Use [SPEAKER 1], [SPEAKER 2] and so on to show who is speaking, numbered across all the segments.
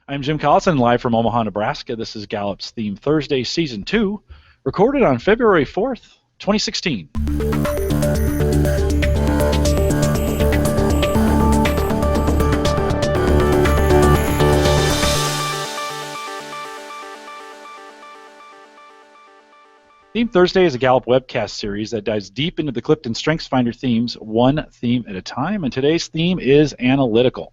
[SPEAKER 1] I'm Jim Collison, live from Omaha, Nebraska. This is Gallup's Theme Thursday, Season 2, recorded on February 4th, 2016. Theme Thursday is a Gallup webcast series that dives deep into the CliftonStrengths Finder themes, one theme at a time, and today's theme is analytical.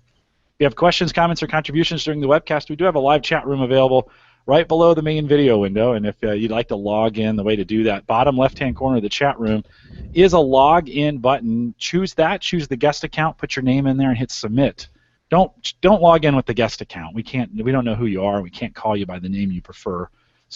[SPEAKER 1] If you have questions, comments, or contributions during the webcast, we do have a live chat room available right below the main video window, and if you'd like to log in, the way to do that, bottom left-hand corner of the chat room is a log-in button. Choose that, choose the guest account, put your name in there, and hit submit. Don't log in with the guest account. We don't know who you are. We can't call you by the name you prefer.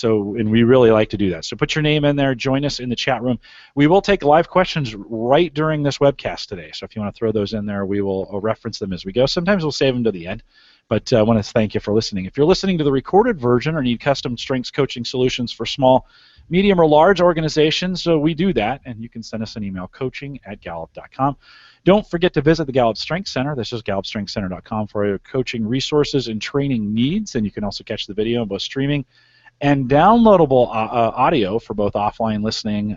[SPEAKER 1] And we really like to do that. So put your name in there, join us in the chat room. We will take live questions right during this webcast today. So if you want to throw those in there, we will reference them as we go. Sometimes we'll save them to the end. But I want to thank you for listening. If you're listening to the recorded version or need custom strengths coaching solutions for small, medium, or large organizations, we do that. And you can send us an email, coaching@gallup.com. Don't forget to visit the Gallup Strengths Center. This is gallupstrengthscenter.com for your coaching resources and training needs. And you can also catch the video on both streaming and downloadable audio for both offline listening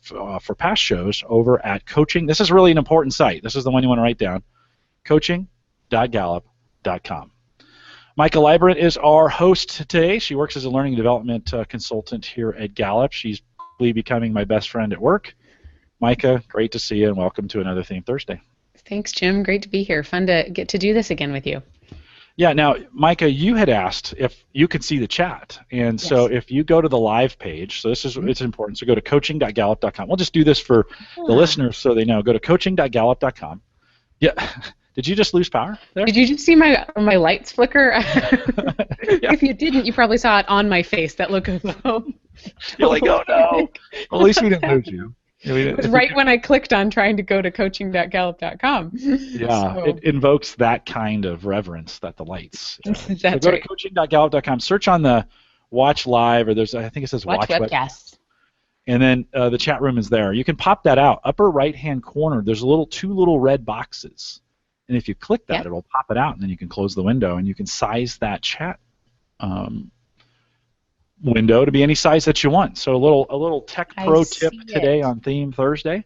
[SPEAKER 1] for past shows over at coaching. This is really an important site. This is the one you want to write down, coaching.gallup.com. Micah Librant is our host today. She works as a learning development consultant here at Gallup. She's quickly becoming my best friend at work. Micah, great to see you, and welcome to another Theme Thursday.
[SPEAKER 2] Thanks, Jim. Great to be here. Fun to get to do this again with you.
[SPEAKER 1] Yeah, now, Micah, you had asked if you could see the chat, and so if you go to the live page, so it's important, so go to coaching.gallup.com. We'll just do this for the listeners so they know. Go to coaching.gallup.com. Yeah, did you just lose power there?
[SPEAKER 2] Did you just see my lights flicker? If you didn't, you probably saw it on my face, that look of
[SPEAKER 1] You're like, oh no. Well, at least we didn't lose you.
[SPEAKER 2] It was right when I clicked on trying to go to coaching.gallup.com.
[SPEAKER 1] Yeah, so it invokes that kind of reverence that the lights.
[SPEAKER 2] That's
[SPEAKER 1] so go
[SPEAKER 2] right.
[SPEAKER 1] to coaching.gallup.com, search on the watch live, or I think it says watch webcast. And then the chat room is there. You can pop that out. Upper right-hand corner, there's two little red boxes. And if you click that, it'll pop it out, and then you can close the window, and you can size that chat window to be any size that you want. So a little tech pro tip today on Theme Thursday,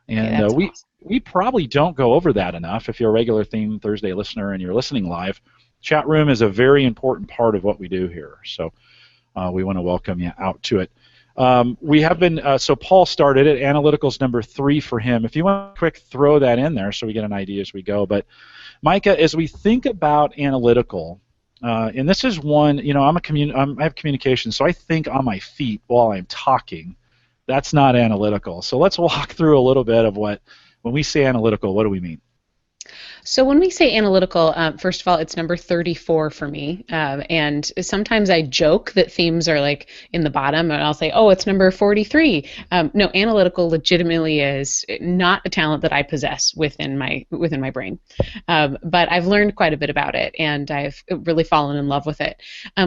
[SPEAKER 1] and we probably don't go over that enough. If you're a regular Theme Thursday listener and you're listening live, chat room is a very important part of what we do here. So we want to welcome you out to it. We have been so Paul started it. Analytical's number 3 for him. If you want to quick throw that in there so we get an idea as we go. But Micah, as we think about analytical. And this is one, I have communication, so I think on my feet while I'm talking. That's not analytical. So let's walk through a little bit of when we say analytical, what do we mean?
[SPEAKER 2] So when we say analytical, first of all, it's number 34 for me, and sometimes I joke that themes are like in the bottom, and I'll say, oh, it's number 43. No, analytical legitimately is not a talent that I possess within my brain, but I've learned quite a bit about it, and I've really fallen in love with it.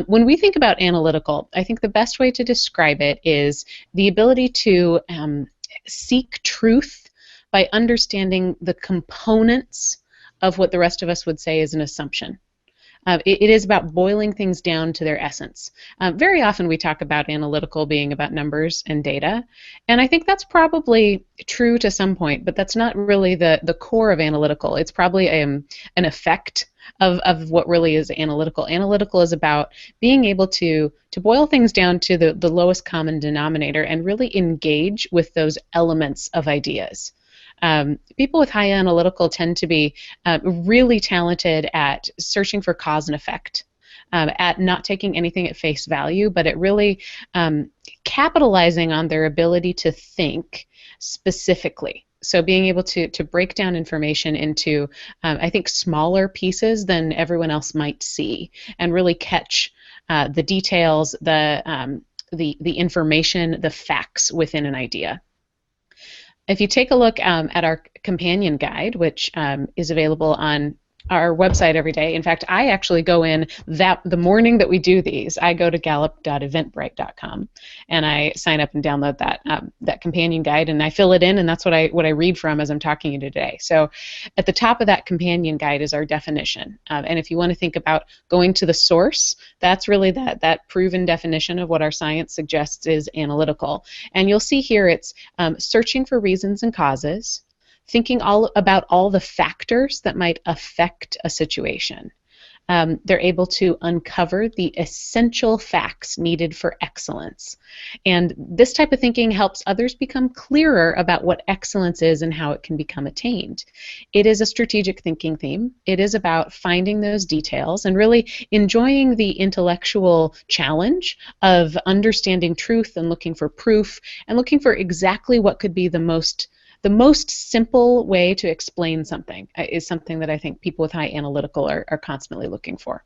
[SPEAKER 2] When we think about analytical, I think the best way to describe it is the ability to seek truth by understanding the components of what the rest of us would say is an assumption. It is about boiling things down to their essence. Very often we talk about analytical being about numbers and data, and I think that's probably true to some point, but that's not really the core of analytical. It's probably an effect of what really is analytical. Analytical is about being able to boil things down to the lowest common denominator and really engage with those elements of ideas. People with high analytical tend to be really talented at searching for cause and effect, at not taking anything at face value, but at really capitalizing on their ability to think specifically. So being able to break down information into, I think, smaller pieces than everyone else might see, and really catch the details, the information, the facts within an idea. If you take a look at our companion guide, which is available on our website every day. In fact, I actually go in the morning that we do these. I go to gallup.eventbrite.com and I sign up and download that companion guide, and I fill it in, and that's what I read from as I'm talking to you today. So, at the top of that companion guide is our definition, and if you want to think about going to the source, that's really that proven definition of what our science suggests is analytical. And you'll see here it's searching for reasons and causes, thinking about all the factors that might affect a situation. They're able to uncover the essential facts needed for excellence. And this type of thinking helps others become clearer about what excellence is and how it can become attained. It is a strategic thinking theme. It is about finding those details and really enjoying the intellectual challenge of understanding truth and looking for proof and looking for exactly what could be the most simple way to explain something is something that I think people with high analytical are constantly looking for.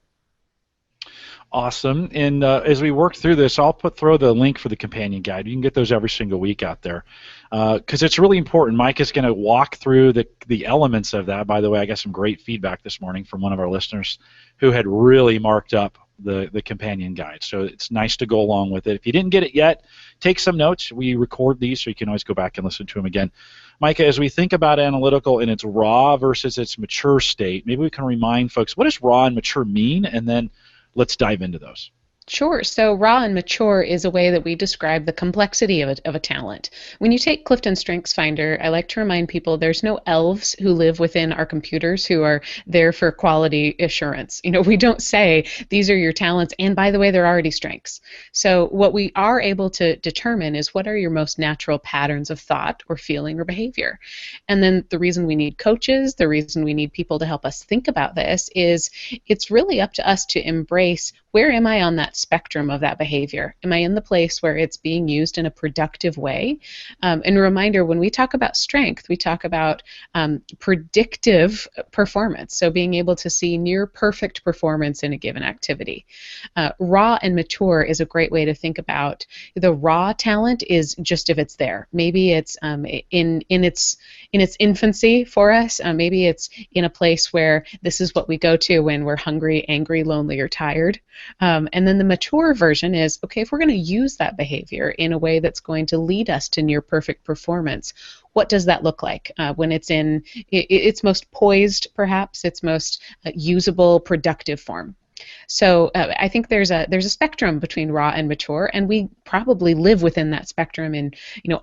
[SPEAKER 1] Awesome. And as we work through this, I'll throw the link for the companion guide. You can get those every single week out there because it's really important. Mike is going to walk through the elements of that. By the way, I got some great feedback this morning from one of our listeners who had really marked up the companion guide. So it's nice to go along with it. If you didn't get it yet, take some notes. We record these so you can always go back and listen to them again. Micah, as we think about analytical in its raw versus its mature state, maybe we can remind folks, what does raw and mature mean? And then let's dive into those.
[SPEAKER 2] Sure. So raw and mature is a way that we describe the complexity of a talent. When you take CliftonStrengths Finder, I like to remind people there's no elves who live within our computers who are there for quality assurance. We don't say these are your talents, and by the way, they're already strengths. So what we are able to determine is what are your most natural patterns of thought or feeling or behavior. And then the reason we need coaches, the reason we need people to help us think about this is it's really up to us to embrace where am I on that spectrum of that behavior? Am I in the place where it's being used in a productive way? And a reminder, when we talk about strength, we talk about predictive performance, so being able to see near perfect performance in a given activity. Raw and mature is a great way to think about the raw talent is just if it's there. Maybe it's in its infancy for us. Maybe it's in a place where this is what we go to when we're hungry, angry, lonely, or tired. And then the mature version is, okay, if we're going to use that behavior in a way that's going to lead us to near perfect performance, what does that look like when it's in its most poised, perhaps, its most usable, productive form? So I think there's a spectrum between raw and mature, and we probably live within that spectrum in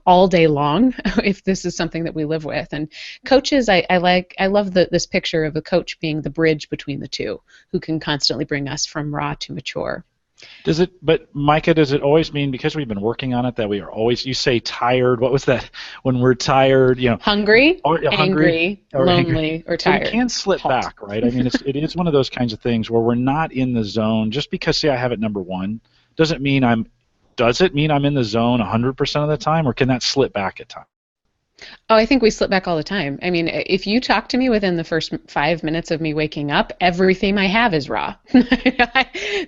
[SPEAKER 2] all day long if this is something that we live with. And coaches, I love this picture of a coach being the bridge between the two, who can constantly bring us from raw to mature.
[SPEAKER 1] But Micah, does it always mean, because we've been working on it, that we are always, you say tired, what was that, when we're tired,
[SPEAKER 2] hungry,
[SPEAKER 1] angry,
[SPEAKER 2] lonely,
[SPEAKER 1] angry,
[SPEAKER 2] or tired.
[SPEAKER 1] So we can slip back, right? I mean, it is one of those kinds of things where we're not in the zone. Just because, say, I have it number one, does it mean I'm in the zone 100% of the time, or can that slip back at times?
[SPEAKER 2] Oh, I think we slip back all the time. I mean, if you talk to me within the first 5 minutes of me waking up, everything I have is raw.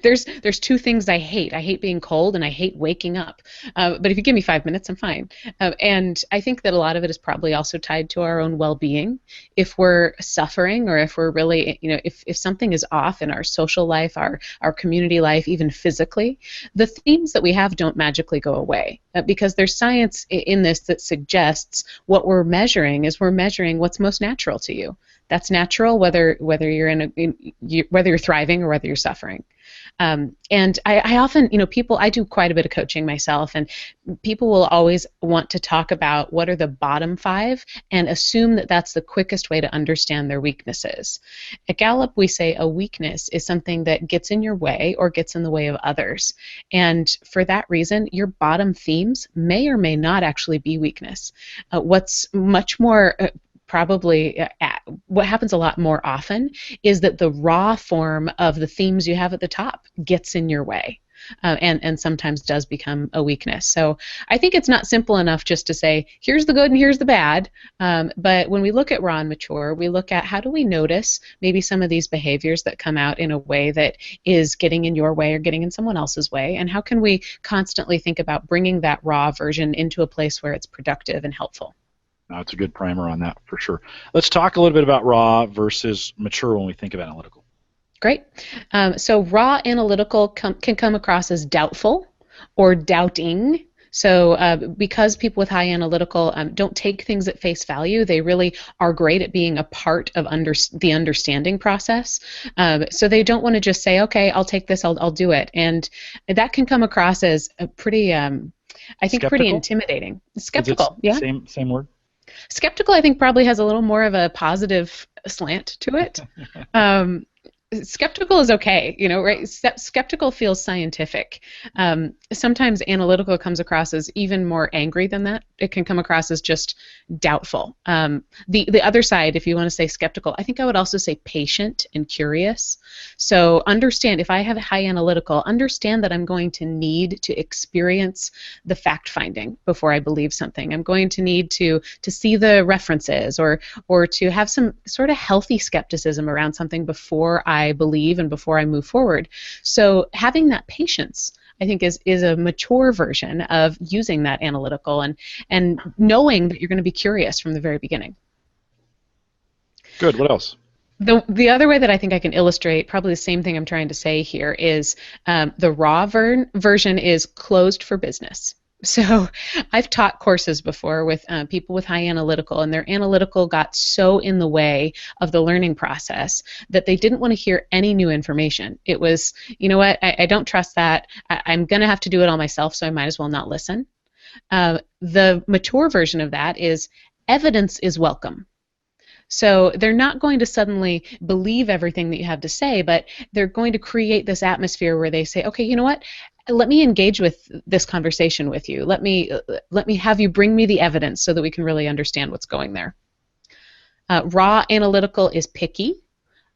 [SPEAKER 2] There's two things I hate. I hate being cold and I hate waking up. But if you give me 5 minutes, I'm fine. And I think that a lot of it is probably also tied to our own well-being. If we're suffering, or if we're really, if something is off in our social life, our community life, even physically, the themes that we have don't magically go away. Because there's science in this that suggests what we're measuring is we're measuring what's most natural to you. That's natural whether you're whether you're thriving or whether you're suffering. And I often, I do quite a bit of coaching myself, and people will always want to talk about what are the bottom 5 and assume that that's the quickest way to understand their weaknesses. At Gallup, we say a weakness is something that gets in your way or gets in the way of others. And for that reason, your bottom themes may or may not actually be weakness. What's much more probably what happens a lot more often is that the raw form of the themes you have at the top gets in your way and sometimes does become a weakness. So I think it's not simple enough just to say, here's the good and here's the bad. But when we look at raw and mature, we look at how do we notice maybe some of these behaviors that come out in a way that is getting in your way or getting in someone else's way, and how can we constantly think about bringing that raw version into a place where it's productive and helpful.
[SPEAKER 1] No, it's a good primer on that for sure. Let's talk a little bit about raw versus mature when we think of analytical.
[SPEAKER 2] Great. So raw analytical can come across as doubtful or doubting. So because people with high analytical don't take things at face value, they really are great at being a part of the understanding process. So they don't want to just say, okay, I'll take this, I'll do it. And that can come across as a pretty, I think,
[SPEAKER 1] Skeptical?
[SPEAKER 2] pretty intimidating. Skeptical, yeah.
[SPEAKER 1] Same word?
[SPEAKER 2] Skeptical, I think, probably has a little more of a positive slant to it. Skeptical is okay, right? Skeptical feels scientific. Sometimes analytical comes across as even more angry than that. It can come across as just doubtful. The other side, if you want to say skeptical, I think I would also say patient and curious. So understand, if I have high analytical, understand that I'm going to need to experience the fact finding before I believe something. I'm going to need to see the references or to have some sort of healthy skepticism around something before I believe and before I move forward. So having that patience, I think, is a mature version of using that analytical and knowing that you're going to be curious from the very beginning.
[SPEAKER 1] Good. What else?
[SPEAKER 2] The other way that I think I can illustrate probably the same thing I'm trying to say here is the raw version is closed for business. So I've taught courses before with people with high analytical, and their analytical got so in the way of the learning process that they didn't want to hear any new information. It was, you know what, I don't trust that. I'm going to have to do it all myself, so I might as well not listen. The mature version of that is evidence is welcome. So they're not going to suddenly believe everything that you have to say, but they're going to create this atmosphere where they say, okay, you know what? Let me engage with this conversation with you. Let me have you bring me the evidence so that we can really understand what's going there. Raw analytical is picky.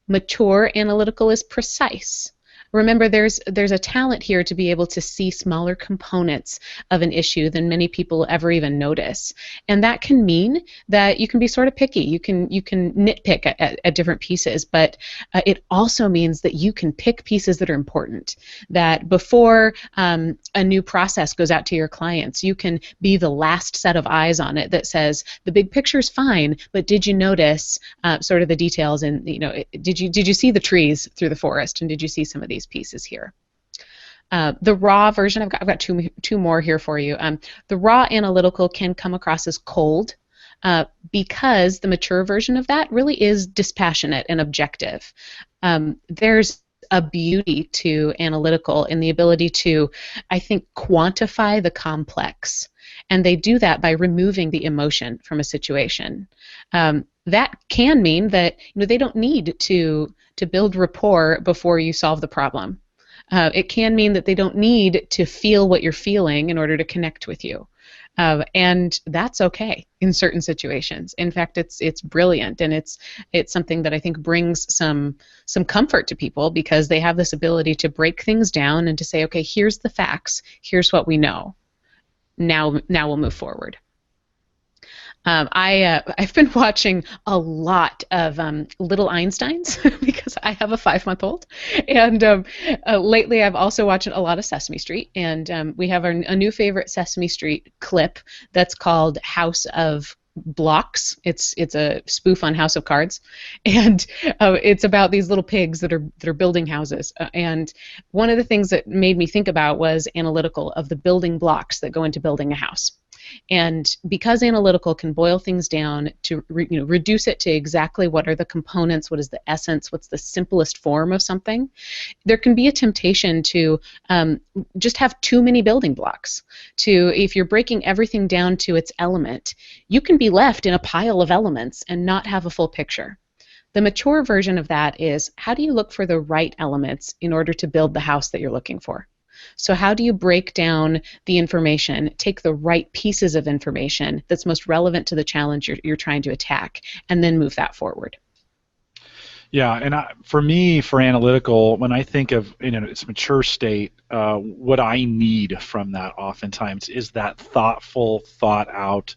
[SPEAKER 2] Mature analytical is precise. Remember, there's a talent here to be able to see smaller components of an issue than many people ever even notice, and that can mean that you can be sort of picky. You can nitpick at different pieces, but it also means that you can pick pieces that are important. That before a new process goes out to your clients, you can be the last set of eyes on it that says the big picture's fine, but did you notice sort of the details? And did you see the trees through the forest? And did you see some of these pieces here? The raw version, I've got two more here for you. The raw analytical can come across as cold because the mature version of that really is dispassionate and objective. There's a beauty to analytical in the ability to, I think, quantify the complex. And they do that by removing the emotion from a situation. That can mean that they don't need to build rapport before you solve the problem. It can mean that they don't need to feel what you're feeling in order to connect with you. And that's okay in certain situations. In fact, it's brilliant, and it's something that I think brings some comfort to people because they have this ability to break things down and to say, okay, here's the facts, here's what we know. Now we'll move forward. I've been watching a lot of Little Einsteins because I have a 5-month-old, and lately I've also watched a lot of Sesame Street, and we have a new favorite Sesame Street clip that's called House of Blocks. It's a spoof on House of Cards, and it's about these little pigs that are building houses. And one of the things that made me think about was analytical of the building blocks that go into building a house. And because analytical can boil things down to reduce it to exactly what are the components, what is the essence, what's the simplest form of something, there can be a temptation to just have too many building blocks. If you're breaking everything down to its element, you can be left in a pile of elements and not have a full picture. The mature version of that is, how do you look for the right elements in order to build the house that you're looking for? So how do you break down the information, take the right pieces of information that's most relevant to the challenge you're trying to attack, and then move that forward?
[SPEAKER 1] Yeah, and for me, for analytical, when I think of its mature state, what I need from that oftentimes is that thoughtful, thought out,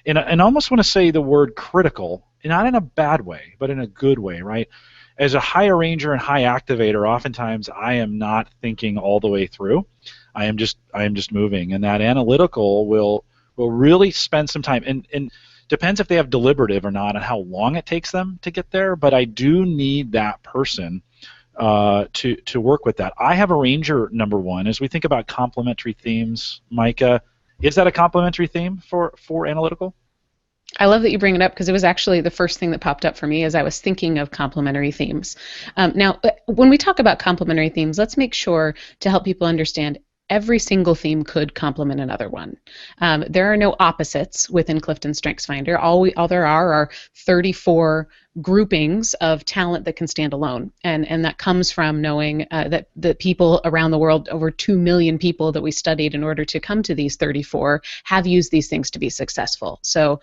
[SPEAKER 1] and almost want to say the word critical, not in a bad way, but in a good way, right? As a high arranger and high activator, oftentimes I am not thinking all the way through. I am just moving, and that analytical will really spend some time. And Depends if they have deliberative or not and how long it takes them to get there, but I do need that person to work with that. I have a ranger number one. As we think about complementary themes, Micah, is that a complementary theme for analytical?
[SPEAKER 2] I love that you bring it up because it was actually the first thing that popped up for me as I was thinking of complementary themes. Now, when we talk about complementary themes, let's make sure to help people understand every single theme could complement another one. There are no opposites within Clifton Strengths Finder. All there are 34 groupings of talent that can stand alone, and that comes from knowing that the people around the world, over 2 million people that we studied in order to come to these 34, have used these things to be successful. So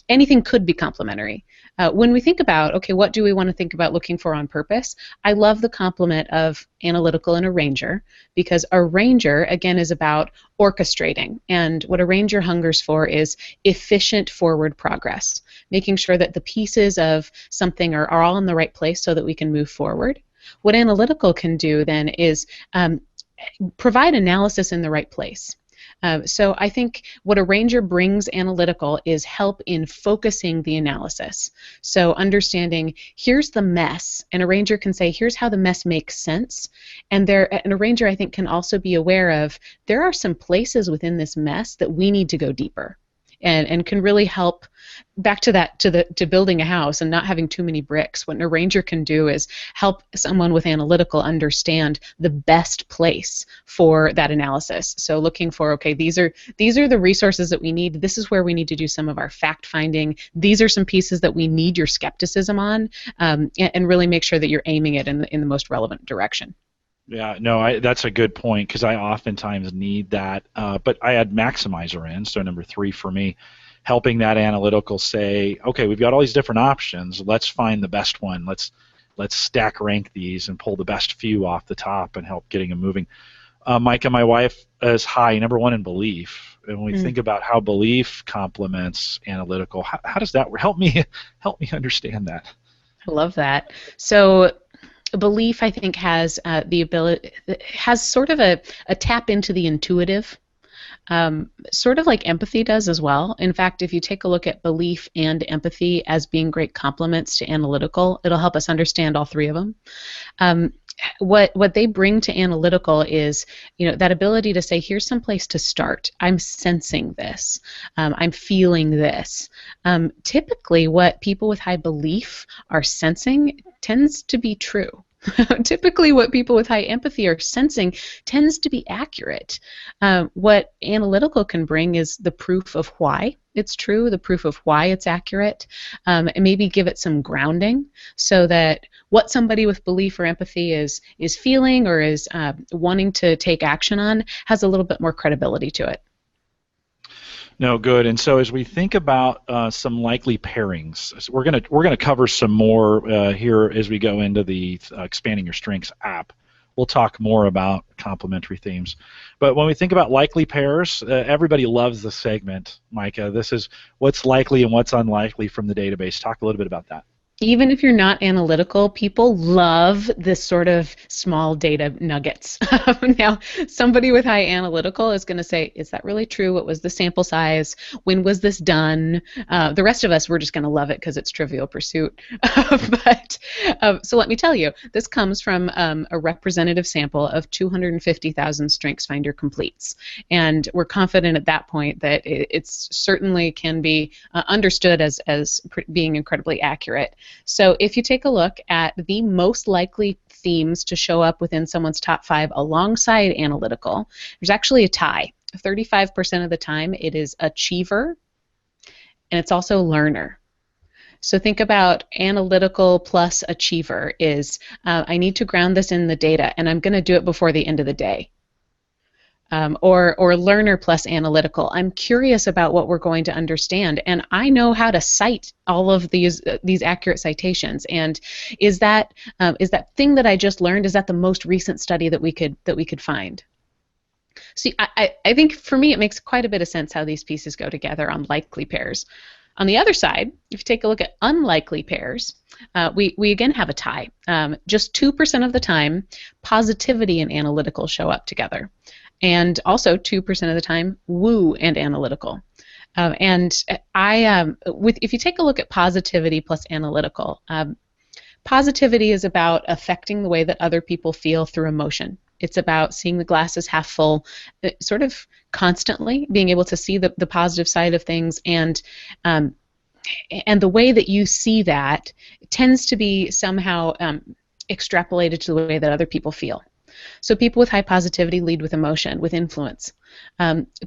[SPEAKER 2] anything could be complementary. When we think about, okay, what do we want to think about looking for on purpose? I love the complement of analytical and a ranger, because a ranger, again, is about orchestrating. And what a ranger hungers for is efficient forward progress, making sure that the pieces of something are all in the right place so that we can move forward. What analytical can do then is provide analysis in the right place. So I think what a ranger brings analytical is help in focusing the analysis. So understanding, here's the mess, and a ranger can say, here's how the mess makes sense. And a ranger, I think, can also be aware of, there are some places within this mess that we need to go deeper. And can really help back to that, to building a house and not having too many bricks. What an arranger can do is help someone with analytical understand the best place for that analysis. So looking for, okay, these are the resources that we need. This is where we need to do some of our fact finding. These are some pieces that we need your skepticism on, and really make sure that you're aiming it in the most relevant direction.
[SPEAKER 1] Yeah, no, that's a good point, because I oftentimes need that. But I add maximizer in, so number 3 for me, helping that analytical say, okay, we've got all these different options. Let's find the best one. Let's stack rank these and pull the best few off the top and help getting them moving. Micah, my wife, is high, number 1 in belief. And when we think about how belief complements analytical, how does that work? Help me understand that.
[SPEAKER 2] I love that. So belief, I think, has the ability, has sort of a tap into the intuitive, sort of like empathy does as well. In fact, if you take a look at belief and empathy as being great complements to analytical, it'll help us understand all three of them. What they bring to analytical is, that ability to say, here's some place to start. I'm sensing this. I'm feeling this. Typically, what people with high belief are sensing tends to be true. Typically, what people with high empathy are sensing tends to be accurate. What analytical can bring is the proof of why it's true, the proof of why it's accurate, and maybe give it some grounding so that what somebody with belief or empathy is feeling or is wanting to take action on has a little bit more credibility to it.
[SPEAKER 1] No, good. And so as we think about some likely pairings, we're gonna cover some more here as we go into the Expanding Your Strengths app. We'll talk more about complementary themes. But when we think about likely pairs, everybody loves the segment, Micah. This is what's likely and what's unlikely from the database. Talk a little bit about that.
[SPEAKER 2] Even if you're not analytical, people love this sort of small data nuggets. Now, somebody with high analytical is going to say, is that really true? What was the sample size? When was this done? The rest of us, we're just going to love it because it's Trivial Pursuit. So let me tell you, this comes from a representative sample of 250,000 StrengthsFinder completes. And we're confident at that point that it certainly can be understood as being incredibly accurate. So if you take a look at the most likely themes to show up within someone's top 5 alongside analytical, there's actually a tie. 35% of the time it is achiever, and it's also learner. So think about analytical plus achiever is, I need to ground this in the data, and I'm going to do it before the end of the day. Or learner plus analytical. I'm curious about what we're going to understand, and I know how to cite all of these accurate citations. And is that thing that I just learned, is that the most recent study that we could find? See, I think for me it makes quite a bit of sense how these pieces go together on likely pairs. On the other side, if you take a look at unlikely pairs, we again have a tie. Just 2% of the time, positivity and analytical show up together. And also 2% of the time, woo and analytical. And if you take a look at positivity plus analytical, positivity is about affecting the way that other people feel through emotion. It's about seeing the glass as half full, sort of constantly, being able to see the positive side of things, and the way that you see that tends to be somehow extrapolated to the way that other people feel. So people with high positivity lead with emotion, with influence.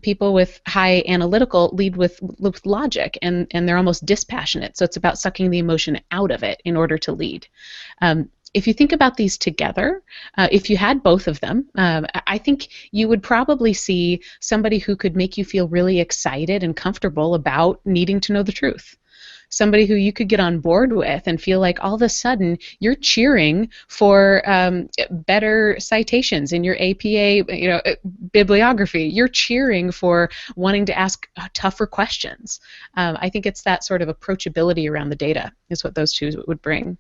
[SPEAKER 2] People with high analytical lead with logic, and they're almost dispassionate. So it's about sucking the emotion out of it in order to lead. If you think about these together, if you had both of them, I think you would probably see somebody who could make you feel really excited and comfortable about needing to know the truth. Somebody who you could get on board with and feel like all of a sudden you're cheering for better citations in your APA, bibliography. You're cheering for wanting to ask tougher questions. I think it's that sort of approachability around the data is what those two would bring.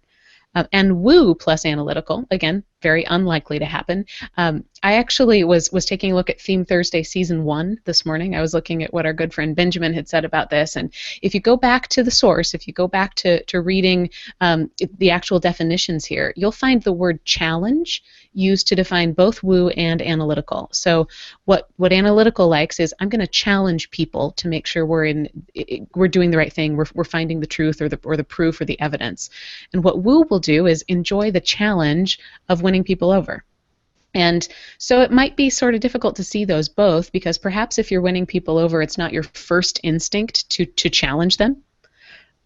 [SPEAKER 2] And woo plus analytical, again, very unlikely to happen. I actually was taking a look at Theme Thursday Season 1 this morning. I was looking at what our good friend Benjamin had said about this, and if you go back to the source, if you go back to reading the actual definitions here, you'll find the word challenge used to define both woo and analytical. So what analytical likes is, I'm going to challenge people to make sure we're doing the right thing, we're finding the truth or the proof or the evidence. And what woo will do is enjoy the challenge of winning people over. And so it might be sort of difficult to see those both, because perhaps if you're winning people over, it's not your first instinct to challenge them.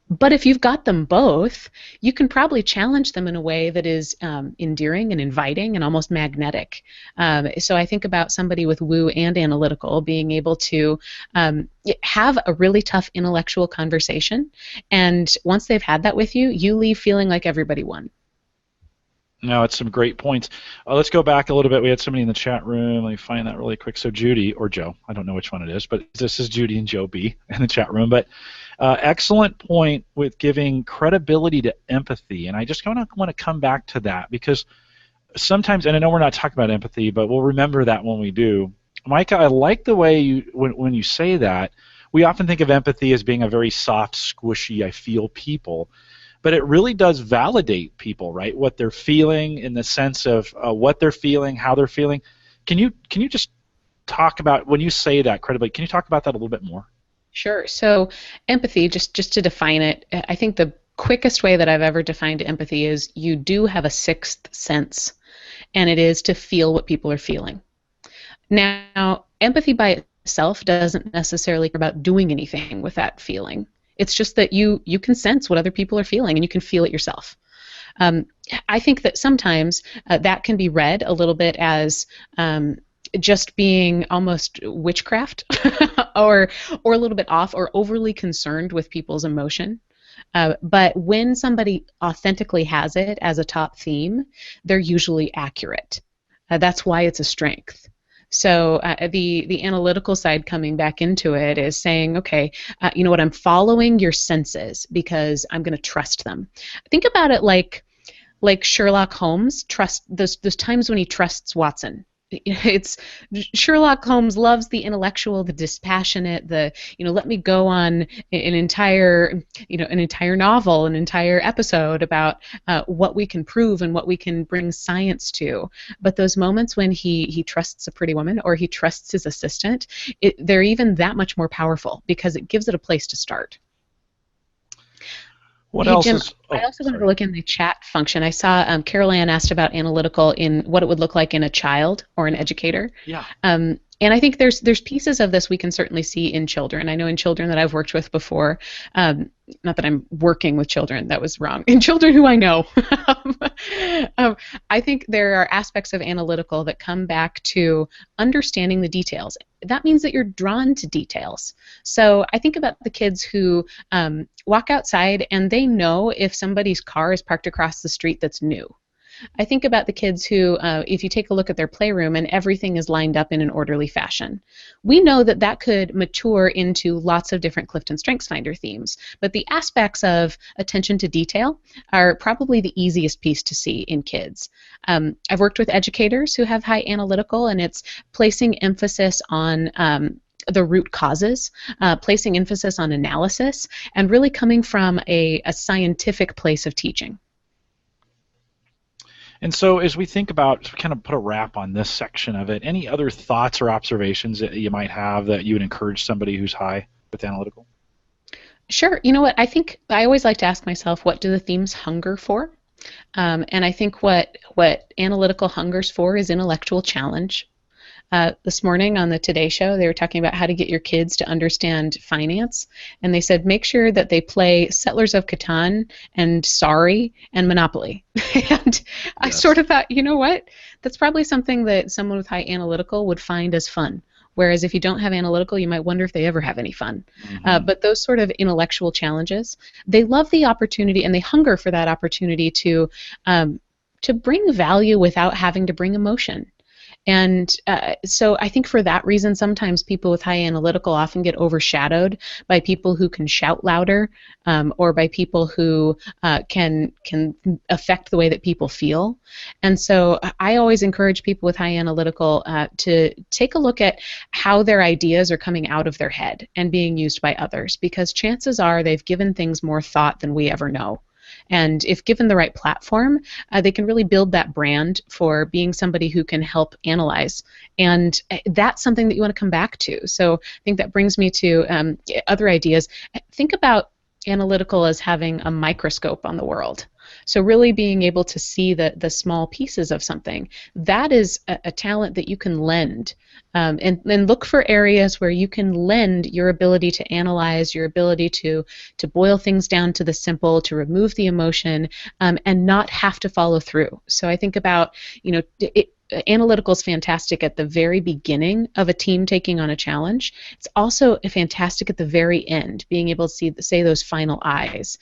[SPEAKER 2] But if you've got them both, you can probably challenge them in a way that is endearing and inviting and almost magnetic. So I think about somebody with woo and analytical being able to have a really tough intellectual conversation, and once they've had that with you, you leave feeling like everybody won.
[SPEAKER 1] No, it's some great points. Let's go back a little bit. We had somebody in the chat room. Let me find that really quick. So Judy, or Joe, I don't know which one it is, but this is Judy and Joe B in the chat room. But excellent point with giving credibility to empathy. And I just want to come back to that, because sometimes, and I know we're not talking about empathy, but we'll remember that when we do. Micah, I like the way when you say that. We often think of empathy as being a very soft, squishy, I feel people. But it really does validate people, right? What they're feeling, in the sense of what they're feeling, how they're feeling. Can you just talk about, when you say that credibly, can you talk about that a little bit more?
[SPEAKER 2] Sure. So empathy, just to define it, I think the quickest way that I've ever defined empathy is you do have a sixth sense, and it is to feel what people are feeling. Now, empathy by itself doesn't necessarily care about doing anything with that feeling. It's just that you can sense what other people are feeling, and you can feel it yourself. I think that sometimes that can be read a little bit as just being almost witchcraft or a little bit off or overly concerned with people's emotion. But when somebody authentically has it as a top theme, they're usually accurate. That's why it's a strength. So the analytical side coming back into it is saying, okay, you know what, I'm following your senses because I'm going to trust them. Think about it like Sherlock Holmes trust those times when he trusts Watson. It's Sherlock Holmes loves the intellectual, the dispassionate, let me go on an entire novel, an entire episode about what we can prove and what we can bring science to. But those moments when he trusts a pretty woman or he trusts his assistant, they're even that much more powerful because it gives it a place to start.
[SPEAKER 1] What
[SPEAKER 2] hey,
[SPEAKER 1] else
[SPEAKER 2] Jim,
[SPEAKER 1] is?
[SPEAKER 2] I also wanted to look in the chat function. I saw Carol Ann asked about analytical in what it would look like in a child or an educator.
[SPEAKER 1] Yeah.
[SPEAKER 2] And I think there's pieces of this we can certainly see in children. I know in children that I've worked with before, not that I'm working with children, that was wrong, in children who I know, I think there are aspects of analytical that come back to understanding the details. That means that you're drawn to details. So I think about the kids who walk outside and they know if somebody's car is parked across the street that's new. I think about the kids who, if you take a look at their playroom and everything is lined up in an orderly fashion. We know that that could mature into lots of different CliftonStrengths Finder themes, but the aspects of attention to detail are probably the easiest piece to see in kids. I've worked with educators who have high analytical, and it's placing emphasis on the root causes, placing emphasis on analysis, and really coming from a scientific place of teaching.
[SPEAKER 1] And so as we think about, kind of put a wrap on this section of it, any other thoughts or observations that you might have that you would encourage somebody who's high with analytical?
[SPEAKER 2] Sure. You know what? I think I always like to ask myself, what do the themes hunger for? And I think what analytical hungers for is intellectual challenge. This morning on the Today Show, they were talking about how to get your kids to understand finance, and they said make sure that they play Settlers of Catan and Sorry and Monopoly. And I sort of thought, you know what? That's probably something that someone with high analytical would find as fun. Whereas if you don't have analytical, you might wonder if they ever have any fun. But those sort of intellectual challenges, they love the opportunity and they hunger for that opportunity to bring value without having to bring emotion. And so I think for that reason, sometimes people with high analytical often get overshadowed by people who can shout louder, or by people who can affect the way that people feel. And so I always encourage people with high analytical to take a look at how their ideas are coming out of their head and being used by others, because chances are they've given things more thought than we ever know. And if given the right platform, they can really build that brand for being somebody who can help analyze. And that's something that you want to come back to. So I think that brings me to other ideas. Think about analytical as having a microscope on the world. So really being able to see the small pieces of something, that is a talent that you can lend. And look for areas where you can lend your ability to analyze, your ability to boil things down to the simple, to remove the emotion, and not have to follow through. So I think about, analytical is fantastic at the very beginning of a team taking on a challenge. It's also fantastic at the very end, being able to say those final I's.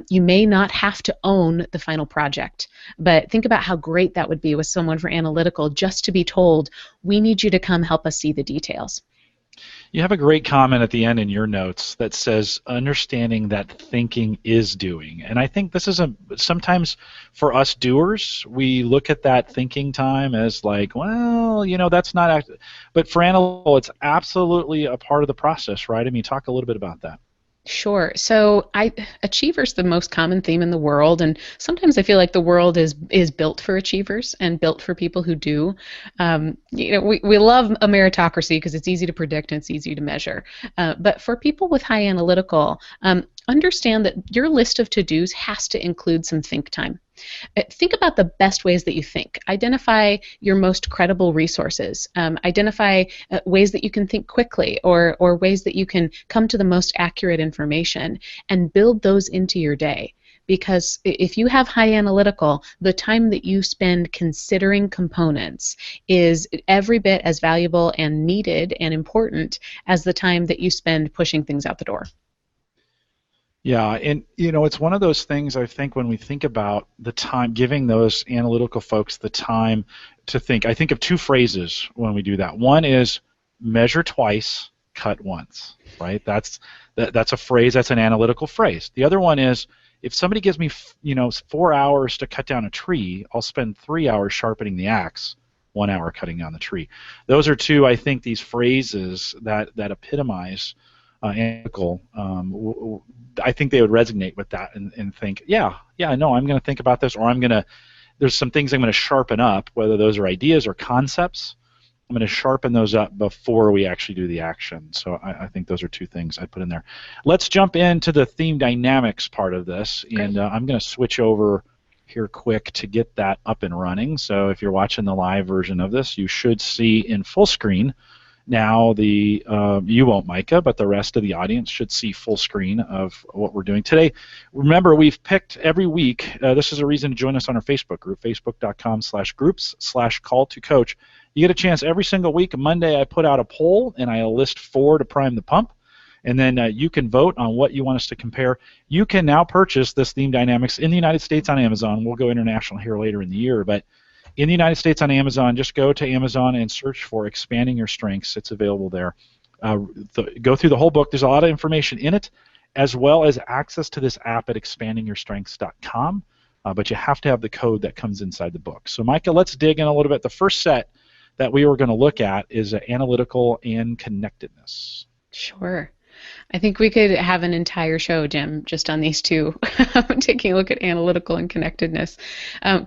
[SPEAKER 2] You may not have to own the final project, but think about how great that would be with someone for analytical, just to be told, we need you to come help us see the details.
[SPEAKER 1] You have a great comment at the end in your notes that says understanding that thinking is doing. And I think this is sometimes for us doers, we look at that thinking time as like, well, that's not, but for analytical, it's absolutely a part of the process, right? I mean, talk a little bit about that.
[SPEAKER 2] Sure. So achiever's the most common theme in the world, and sometimes I feel like the world is built for achievers and built for people who do. We love a meritocracy because it's easy to predict and it's easy to measure. But for people with high analytical, understand that your list of to-dos has to include some think time. Think about the best ways that you think. Identify your most credible resources. Identify ways that you can think quickly, or ways that you can come to the most accurate information, and build those into your day. Because if you have high analytical, the time that you spend considering components is every bit as valuable and needed and important as the time that you spend pushing things out the door.
[SPEAKER 1] Yeah, and it's one of those things, I think, when we think about the time, giving those analytical folks the time to think. I think of two phrases when we do that. One is measure twice, cut once, right? That's a phrase, that's an analytical phrase. The other one is, if somebody gives me 4 hours to cut down a tree, I'll spend 3 hours sharpening the axe, 1 hour cutting down the tree. Those are two, I think, these phrases that epitomize analytical. I think they would resonate with that and think, no, I'm going to think about this, or there's some things I'm going to sharpen up, whether those are ideas or concepts. I'm going to sharpen those up before we actually do the action. So I think those are two things I put in there. Let's jump into the theme dynamics part of this, and I'm going to switch over here quick to get that up and running. So if you're watching the live version of this, you should see in full screen now you won't, Micah, but the rest of the audience should see full screen of what we're doing today. Remember, we've picked every week, this is a reason to join us on our Facebook group, facebook.com/groups/call-to-coach. You get a chance every single week. Monday I put out a poll, and I list 4 to prime the pump. And then you can vote on what you want us to compare. You can now purchase this Theme Dynamics in the United States on Amazon. We'll go international here later in the year, but in the United States on Amazon, just go to Amazon and search for Expanding Your Strengths. It's available there. Go through the whole book. There's a lot of information in it, as well as access to this app at expandingyourstrengths.com, but you have to have the code that comes inside the book. So, Micah, let's dig in a little bit. The first set that we were going to look at is analytical and connectedness.
[SPEAKER 2] Sure. I think we could have an entire show, Jim, just on these two, taking a look at analytical and connectedness.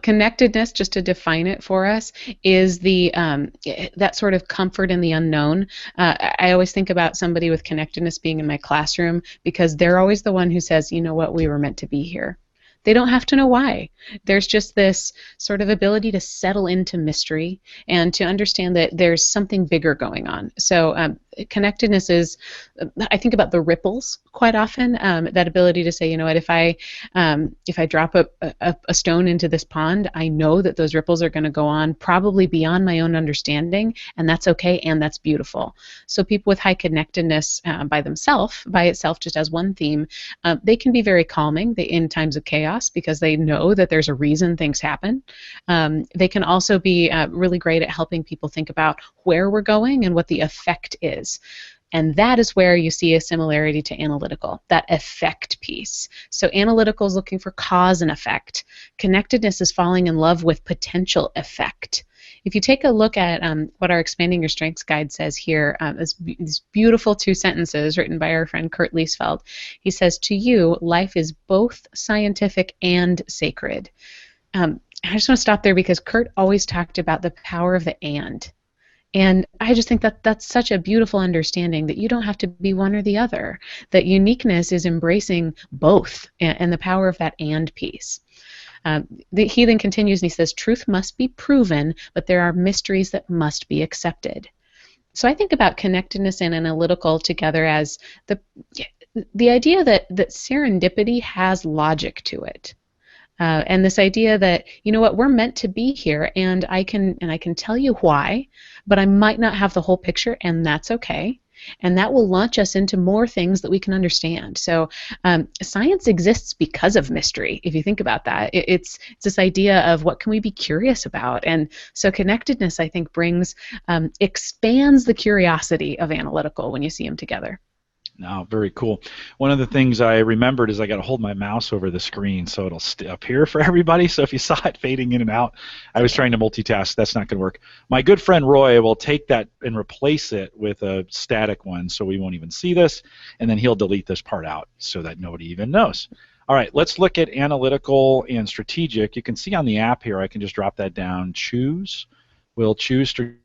[SPEAKER 2] Connectedness, just to define it for us, is that sort of comfort in the unknown. I always think about somebody with connectedness being in my classroom because they're always the one who says, you know what, we were meant to be here. They don't have to know why. There's just this sort of ability to settle into mystery and to understand that there's something bigger going on. So connectedness is, I think about the ripples quite often, that ability to say, you know what, if I drop a stone into this pond, I know that those ripples are going to go on probably beyond my own understanding, and that's okay, and that's beautiful. So people with high connectedness by itself, just as one theme, they can be very calming in times of chaos because they know that there's a reason things happen. They can also be really great at helping people think about where we're going and what the effect is. And that is where you see a similarity to analytical, that effect piece. So analytical is looking for cause and effect. Connectedness is falling in love with potential effect. If you take a look at what our Expanding Your Strengths guide says here, these beautiful 2 sentences written by our friend Kurt Liesfeld. He says, to you, life is both scientific and sacred. I just want to stop there because Kurt always talked about the power of the and. And I just think that that's such a beautiful understanding that you don't have to be one or the other, that uniqueness is embracing both and the power of that and piece. He then continues and he says, truth must be proven, but there are mysteries that must be accepted. So I think about connectedness and analytical together as the idea that serendipity has logic to it. And this idea that, you know what, we're meant to be here, and I can tell you why, but I might not have the whole picture, and that's okay. And that will launch us into more things that we can understand. So science exists because of mystery, if you think about that. It's this idea of what can we be curious about. And so connectedness, I think, expands the curiosity of analytical when you see them together.
[SPEAKER 1] No, very cool. One of the things I remembered is I got to hold my mouse over the screen so it'll appear for everybody. So if you saw it fading in and out, I was trying to multitask. That's not going to work. My good friend Roy will take that and replace it with a static one so we won't even see this, and then he'll delete this part out so that nobody even knows. All right, let's look at analytical and strategic. You can see on the app here, I can just drop that down, choose. We'll choose strategic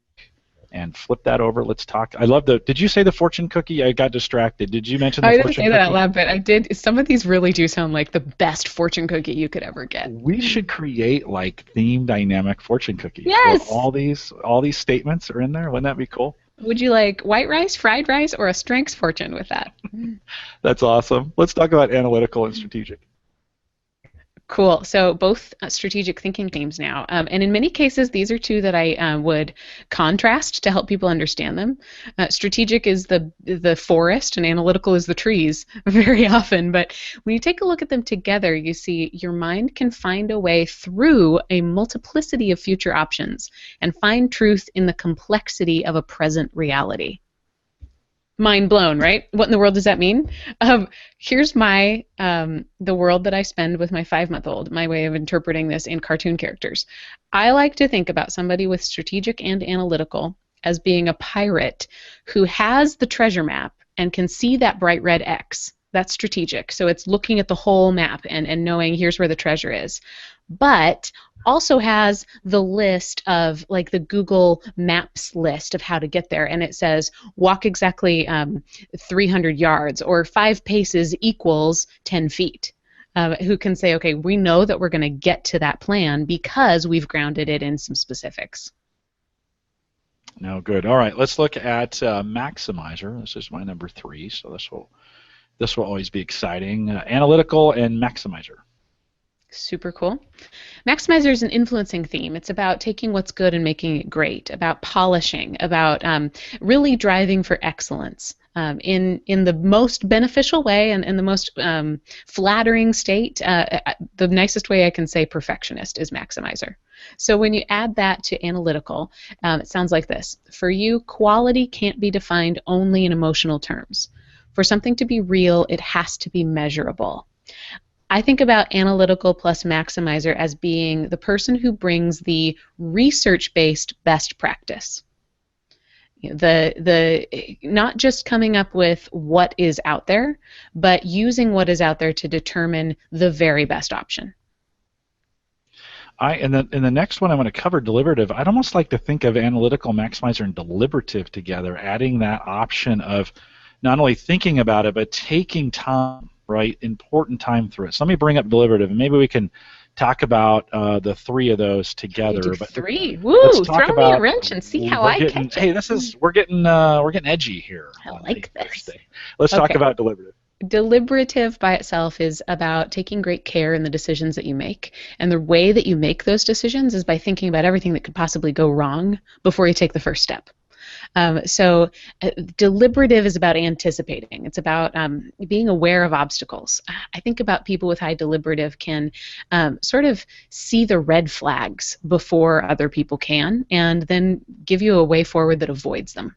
[SPEAKER 1] and flip that over. Let's talk. I love did you say the fortune cookie? I got distracted. Did you mention the fortune cookie? I didn't say that out loud,
[SPEAKER 2] but I did. Some of these really do sound like the best fortune cookie you could ever get.
[SPEAKER 1] We should create like theme dynamic fortune cookies.
[SPEAKER 2] Yes.
[SPEAKER 1] All these statements are in there. Wouldn't that be cool?
[SPEAKER 2] Would you like white rice, fried rice, or a strengths fortune with that?
[SPEAKER 1] That's awesome. Let's talk about analytical and strategic.
[SPEAKER 2] Cool. So both strategic thinking themes now. And in many cases, these are two that I would contrast to help people understand them. Strategic is the forest and analytical is the trees very often. But when you take a look at them together, you see your mind can find a way through a multiplicity of future options and find truth in the complexity of a present reality. Mind blown, right? What in the world does that mean? Here's the world that I spend with my 5-month-old, my way of interpreting this in cartoon characters. I like to think about somebody with strategic and analytical as being a pirate who has the treasure map and can see that bright red X. That's strategic. So it's looking at the whole map and knowing here's where the treasure is. But also has the list of, like, the Google Maps list of how to get there, and it says walk exactly 300 yards or 5 paces equals 10 feet. Who can say, okay, we know that we're going to get to that plan because we've grounded it in some specifics.
[SPEAKER 1] No, good. All right, let's look at maximizer. This is my number 3, so this will always be exciting. Analytical and maximizer.
[SPEAKER 2] Super cool. Maximizer is an influencing theme. It's about taking what's good and making it great, about polishing, about really driving for excellence in the most beneficial way and in the most flattering state. The nicest way I can say perfectionist is maximizer. So when you add that to analytical, it sounds like this. For you, quality can't be defined only in emotional terms. For something to be real, it has to be measurable. I think about analytical plus maximizer as being the person who brings the research-based best practice. The not just coming up with what is out there, but using what is out there to determine the very best option.
[SPEAKER 1] In the next one, I'm going to cover deliberative. I'd almost like to think of analytical, maximizer, and deliberative together, adding that option of not only thinking about it, but taking time, right? Important time through it. So let me bring up deliberative, and maybe we can talk about the three of those together.
[SPEAKER 2] But three, woo! Throw me a wrench and see how I catch it.
[SPEAKER 1] Hey, we're getting edgy here.
[SPEAKER 2] I like this.
[SPEAKER 1] Thursday. Let's talk about deliberative.
[SPEAKER 2] Deliberative by itself is about taking great care in the decisions that you make. And the way that you make those decisions is by thinking about everything that could possibly go wrong before you take the first step. Deliberative is about anticipating. It's about being aware of obstacles. I think about people with high deliberative can sort of see the red flags before other people can, and then give you a way forward that avoids them.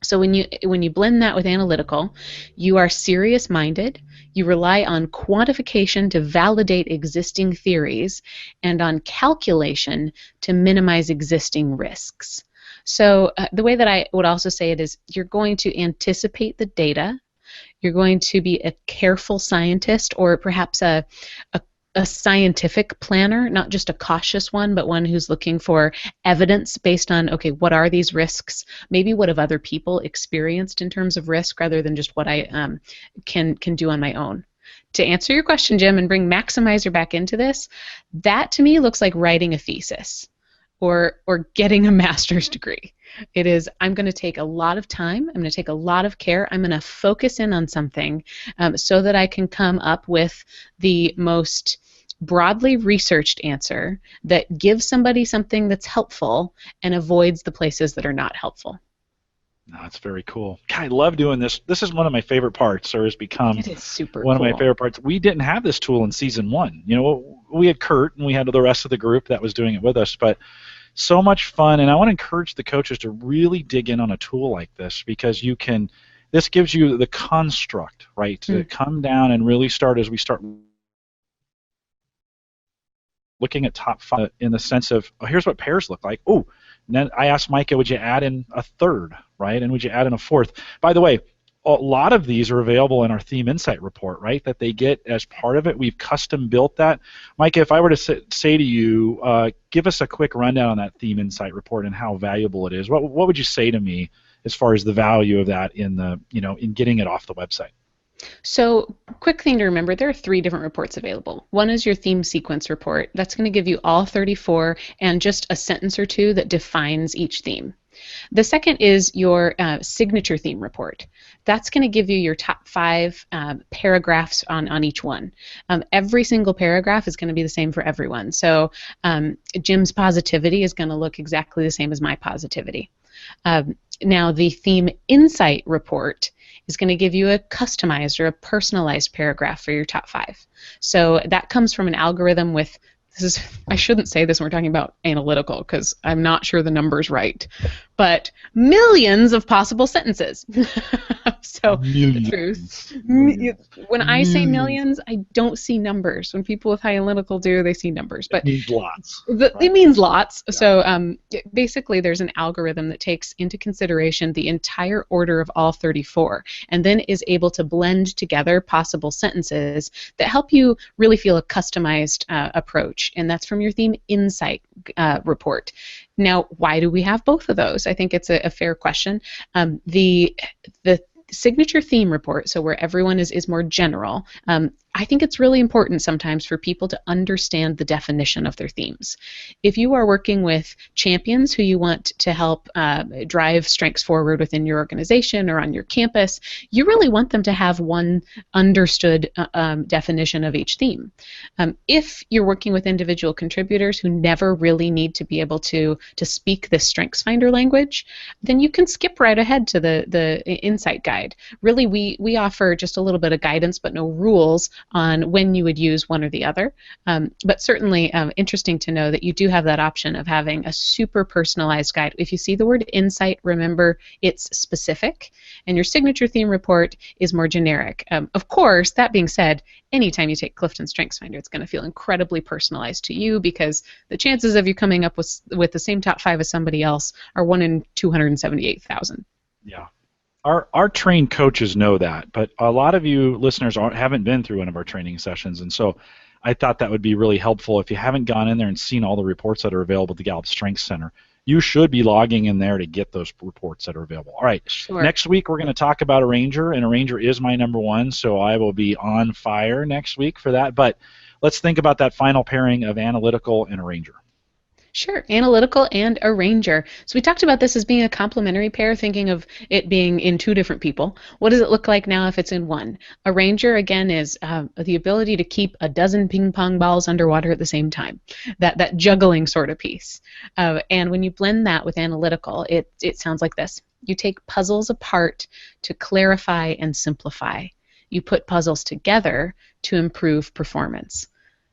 [SPEAKER 2] So when you blend that with analytical, you are serious-minded, you rely on quantification to validate existing theories, and on calculation to minimize existing risks. So the way that I would also say it is you're going to anticipate the data, you're going to be a careful scientist, or perhaps a scientific planner, not just a cautious one, but one who's looking for evidence based on, okay, what are these risks? Maybe what have other people experienced in terms of risk, rather than just what I can do on my own. To answer your question, Jim, and bring maximizer back into this, that to me looks like writing a thesis or getting a master's degree. It is, I'm going to take a lot of time, I'm going to take a lot of care, I'm going to focus in on something so that I can come up with the most broadly researched answer that gives somebody something that's helpful and avoids the places that are not helpful.
[SPEAKER 1] No, that's very cool. God, I love doing this. This is one of my favorite parts, or has become
[SPEAKER 2] it is super
[SPEAKER 1] one
[SPEAKER 2] cool.
[SPEAKER 1] of my favorite parts. We didn't have this tool in season 1. You know, we had Kurt and we had the rest of the group that was doing it with us, but so much fun. And I want to encourage the coaches to really dig in on a tool like this, because this gives you the construct, right, to come down and really start as we start looking at top 5 in the sense of, oh, here's what pairs look like. Oh, and then I asked Micah, would you add in a third, right? And would you add in a fourth? By the way, a lot of these are available in our Theme Insight report, right, that they get as part of it. We've custom built that. Micah, if I were to say to you, give us a quick rundown on that Theme Insight report and how valuable it is, what would you say to me as far as the value of that in getting it off the website?
[SPEAKER 2] So, quick thing to remember, there are 3 different reports available. One is your theme sequence report. That's going to give you all 34 and just a sentence or two that defines each theme. The second is your signature theme report. That's going to give you your top 5 paragraphs on each one. Every single paragraph is going to be the same for everyone. So Jim's positivity is going to look exactly the same as my positivity. Now, the theme insight report is going to give you a customized or a personalized paragraph for your top 5. So that comes from an algorithm with, I shouldn't say this when we're talking about analytical because I'm not sure the number's right, but millions of possible sentences. So the truth, when I say millions, I don't see numbers. When people with high analytical do, they see numbers. But
[SPEAKER 1] it means lots.
[SPEAKER 2] It means lots. Yeah. So basically there's an algorithm that takes into consideration the entire order of all 34 and then is able to blend together possible sentences that help you really feel a customized approach. And that's from your Theme Insight report. Now, why do we have both of those? I think it's a fair question. The signature theme report, so where everyone is more general, I think it's really important sometimes for people to understand the definition of their themes. If you are working with champions who you want to help drive strengths forward within your organization or on your campus, you really want them to have one understood definition of each theme. If you're working with individual contributors who never really need to be able to speak this StrengthsFinder language, then you can skip right ahead to the insight guide. Really, we offer just a little bit of guidance but no rules on when you would use one or the other. But certainly interesting to know that you do have that option of having a super personalized guide. If you see the word insight, remember it's specific, and your signature theme report is more generic. Of course, that being said, anytime you take Clifton Strengths Finder, it's going to feel incredibly personalized to you, because the chances of you coming up with the same top 5 as somebody else are 1 in 278,000.
[SPEAKER 1] Yeah. Our trained coaches know that, but a lot of you listeners haven't been through one of our training sessions, and so I thought that would be really helpful. If you haven't gone in there and seen all the reports that are available at the Gallup Strengths Center, you should be logging in there to get those reports that are available. All right,
[SPEAKER 2] Sure.
[SPEAKER 1] Next week we're going to talk about a ranger, and a ranger is my number 1, so I will be on fire next week for that. But let's think about that final pairing of analytical and a ranger.
[SPEAKER 2] Sure, analytical and a ranger. So we talked about this as being a complementary pair, thinking of it being in 2 different people. What does it look like now if it's in 1? A ranger, again, is the ability to keep a dozen ping pong balls underwater at the same time, that juggling sort of piece. And when you blend that with analytical, it sounds like this. You take puzzles apart to clarify and simplify. You put puzzles together to improve performance.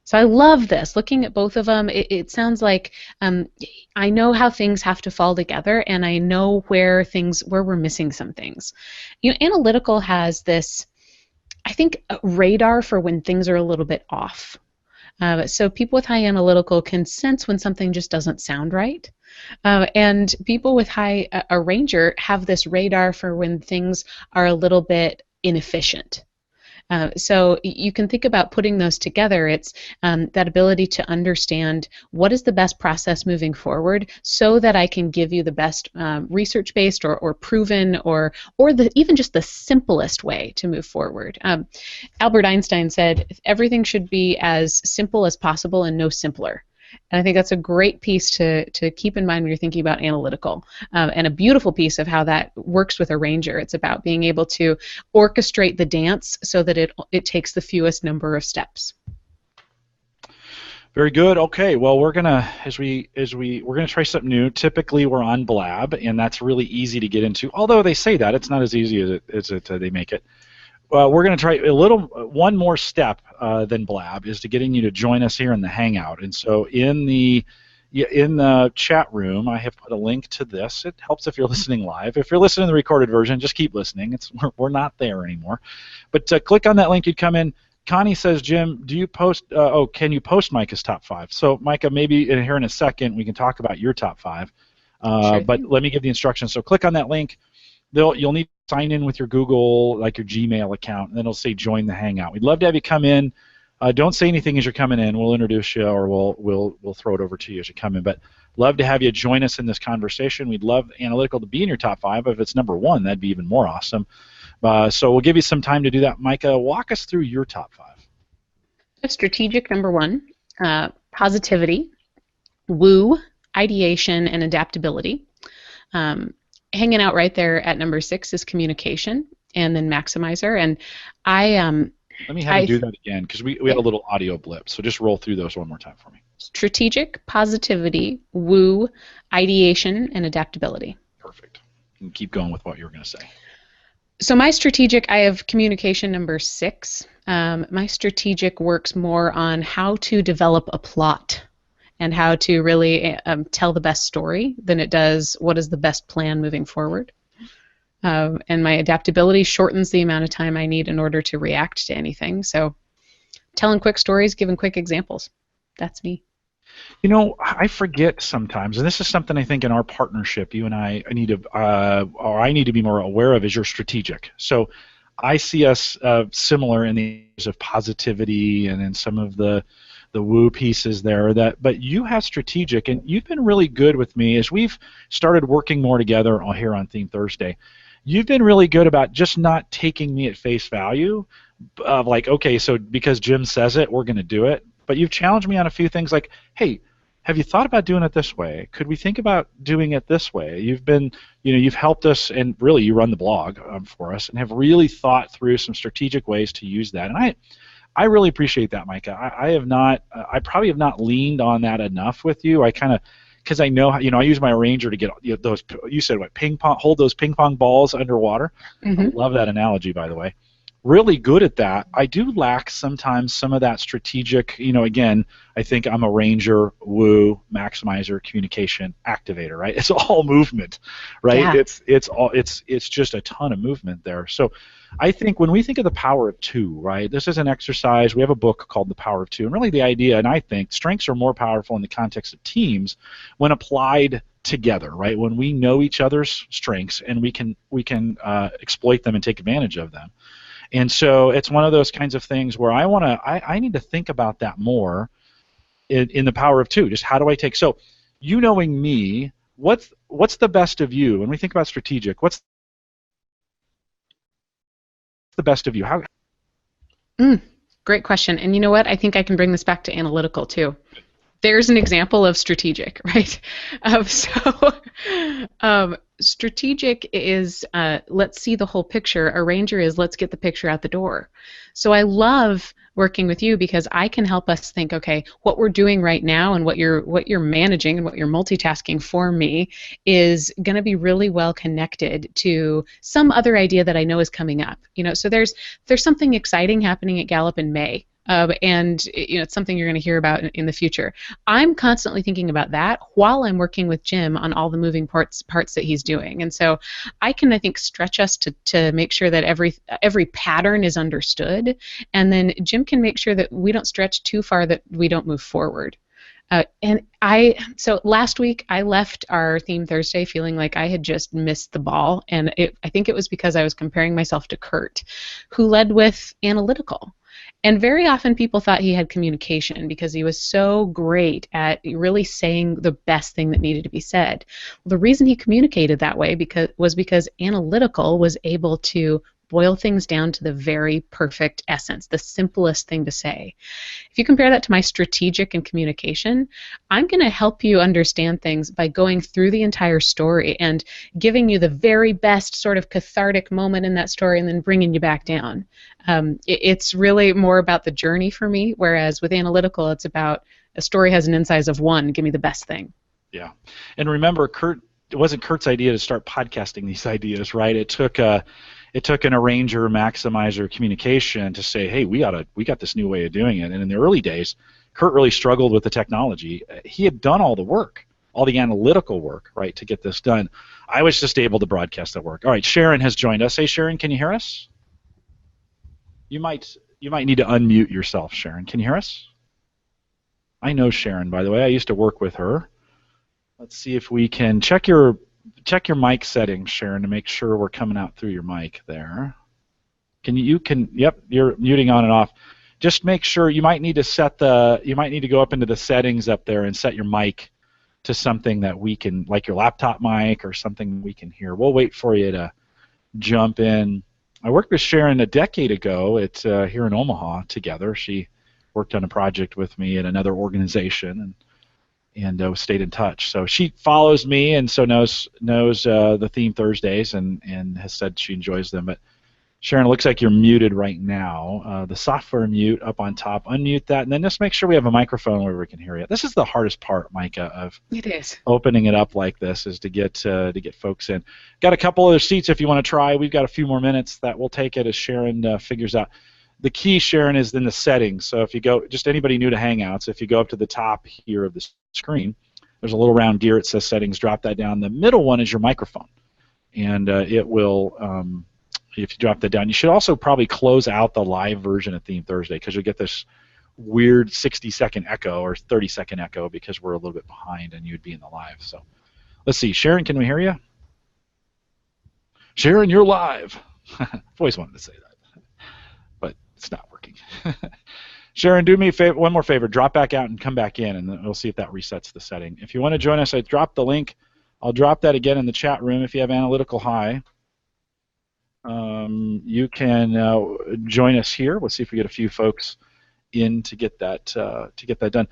[SPEAKER 2] So I love this. Looking at both of them, it sounds like I know how things have to fall together, and I know where we're missing some things. Analytical has this, I think, radar for when things are a little bit off. So people with high analytical can sense when something just doesn't sound right. And people with a ranger have this radar for when things are a little bit inefficient. So you can think about putting those together. It's that ability to understand what is the best process moving forward, so that I can give you the best research-based or proven or even just the simplest way to move forward. Albert Einstein said everything should be as simple as possible and no simpler. And I think that's a great piece to keep in mind when you're thinking about analytical, and a beautiful piece of how that works with a ranger. It's about being able to orchestrate the dance so that it takes the fewest number of steps.
[SPEAKER 1] Very good. Okay. Well, we're gonna we're gonna try something new. Typically, we're on Blab, and that's really easy to get into. Although they say that it's not as easy as they make it. We're going to try one more step than Blab is to getting you to join us here in the Hangout. And so in the chat room, I have put a link to this. It helps if you're listening live. If you're listening to the recorded version, just keep listening. We're not there anymore. But click on that link. You'd come in. Connie says, Jim, do you post? Can you post Micah's top 5? So Micah, maybe here in a second we can talk about your top 5.
[SPEAKER 2] Sure.
[SPEAKER 1] But let me give the instructions. So click on that link. You'll need to sign in with your Google, like your Gmail account, and then it'll say join the Hangout. We'd love to have you come in. Don't say anything as you're coming in. We'll introduce you, or we'll throw it over to you as you come in. But love to have you join us in this conversation. We'd love Analytical to be in your top 5. If it's number 1, that'd be even more awesome. So we'll give you some time to do that. Micah, walk us through your top 5.
[SPEAKER 2] Strategic, number 1, positivity, woo, ideation, and adaptability. Hanging out right there at number 6 is communication, and then maximizer. And
[SPEAKER 1] let me have you do that again, because we had a little audio blip. So just roll through those one more time for me.
[SPEAKER 2] Strategic, positivity, woo, ideation, and adaptability.
[SPEAKER 1] Perfect. And keep going with what you were going to say.
[SPEAKER 2] So my strategic, I have communication number 6. My strategic works more on how to develop a plot and how to really tell the best story than it does what is the best plan moving forward. And my adaptability shortens the amount of time I need in order to react to anything. So telling quick stories, giving quick examples. That's me.
[SPEAKER 1] I forget sometimes, and this is something I think in our partnership, you and I need to be more aware of, is your strategic. So I see us similar in the areas of positivity and in some of the woo pieces there, but you have strategic, and you've been really good with me as we've started working more together here on Theme Thursday. You've been really good about just not taking me at face value of like, okay, so because Jim says it, we're going to do it. But you've challenged me on a few things like, hey, have you thought about doing it this way? Could we think about doing it this way? You've helped us, and really you run the blog for us, and have really thought through some strategic ways to use that. And I really appreciate that, Micah. I probably have not leaned on that enough with you. Because I know, I use my ranger to get those. You said what? Ping pong. Hold those ping pong balls underwater.
[SPEAKER 2] Mm-hmm.
[SPEAKER 1] I love that analogy, by the way. really good at that. I do lack sometimes some of that strategic, again, I think I'm a ranger, woo, maximizer, communication, activator, right? It's all movement, right?
[SPEAKER 2] Yeah.
[SPEAKER 1] It's just a ton of movement there. So I think when we think of the power of two, right, this is an exercise. We have a book called The Power of Two, and really the idea, and I think strengths are more powerful in the context of teams when applied together, right? When we know each other's strengths and we can exploit them and take advantage of them. And so it's one of those kinds of things where I need to think about that more in the power of two. Just how do I take, so you knowing me, what's the best of you? When we think about strategic, what's the best of you? How?
[SPEAKER 2] Great question. And you know what? I think I can bring this back to analytical too. There's an example of strategic, right? Strategic is let's see the whole picture. A ranger is let's get the picture out the door. So I love working with you because I can help us think, okay, what we're doing right now and what you're managing and what you're multitasking for me is going to be really well connected to some other idea that I know is coming up. So there's something exciting happening at Gallup in May. And it's something you're going to hear about in the future. I'm constantly thinking about that while I'm working with Jim on all the moving parts that he's doing. And so I think, stretch us to make sure that every pattern is understood, and then Jim can make sure that we don't stretch too far, that we don't move forward. So last week I left our theme Thursday feeling like I had just missed the ball, and I think it was because I was comparing myself to Kurt, who led with analytical. And very often people thought he had communication because he was so great at really saying the best thing that needed to be said. Well, the reason he communicated that way was because analytical was able to boil things down to the very perfect essence, the simplest thing to say. If you compare that to my strategic and communication, I'm going to help you understand things by going through the entire story and giving you the very best sort of cathartic moment in that story and then bringing you back down. It's really more about the journey for me, whereas with analytical, it's about a story has an insize of one, give me the best thing.
[SPEAKER 1] Yeah. And remember, it wasn't Kurt's idea to start podcasting these ideas, right? It took an arranger, maximizer, communication to say, hey, we got this new way of doing it. And in the early days, Kurt really struggled with the technology. He had done all the work, all the analytical work, right, to get this done. I was just able to broadcast that work. All right, Sharon has joined us. Hey, Sharon, can you hear us? You might need to unmute yourself, Sharon. Can you hear us? I know Sharon, by the way. I used to work with her. Let's see if we can check your mic settings, Sharon, to make sure we're coming out through your mic there. Yep, you're muting on and off. Just make sure you might need to go up into the settings up there and set your mic to something that we can, like your laptop mic or something we can hear. We'll wait for you to jump in. I worked with Sharon a decade ago here in Omaha together. She worked on a project with me at another organization and stayed in touch. So she follows me and so knows the theme Thursdays and has said she enjoys them. But Sharon, it looks like you're muted right now. The software mute up on top, unmute that, and then just make sure we have a microphone where we can hear you. This is the hardest part, Micah, of opening it up like this, is to get folks in. Got a couple other seats if you want to try. We've got a few more minutes that we'll take it as Sharon figures out. The key, Sharon, is in the settings. So if you go, just anybody new to Hangouts, if you go up to the top here of the screen, there's a little round gear. It says settings. Drop that down. The middle one is your microphone, and it will. If you drop that down, you should also probably close out the live version of Theme Thursday because you'll get this weird 60-second echo or 30-second echo because we're a little bit behind and you'd be in the live. So let's see. Sharon, can we hear you? Sharon, you're live. I've always wanted to say that, but it's not working. Sharon, do me a favor, one more favor. Drop back out and come back in, and then we'll see if that resets the setting. If you want to join us, I dropped the link. I'll drop that again in the chat room if you have Analytical High. You can join us here. We'll see if we get a few folks in to get that done.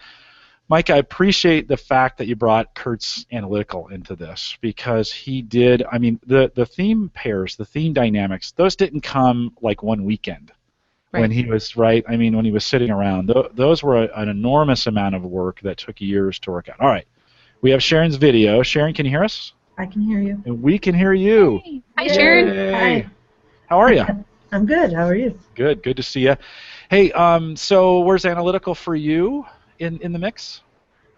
[SPEAKER 1] Mike, I appreciate the fact that you brought Kurt's Analytical into this because he did. I mean, the theme pairs, the theme dynamics, those didn't come like one weekend when he was when he was sitting around. Those were an enormous amount of work that took years to work out. All right, we have Sharon's video. Sharon, can you hear us?
[SPEAKER 3] I can hear you.
[SPEAKER 1] And we can hear you.
[SPEAKER 2] Hi, Sharon.
[SPEAKER 1] Yay. Hi. How are you?
[SPEAKER 3] I'm good. How are you?
[SPEAKER 1] Good. Good to see you. Hey, so where's analytical for you in the mix?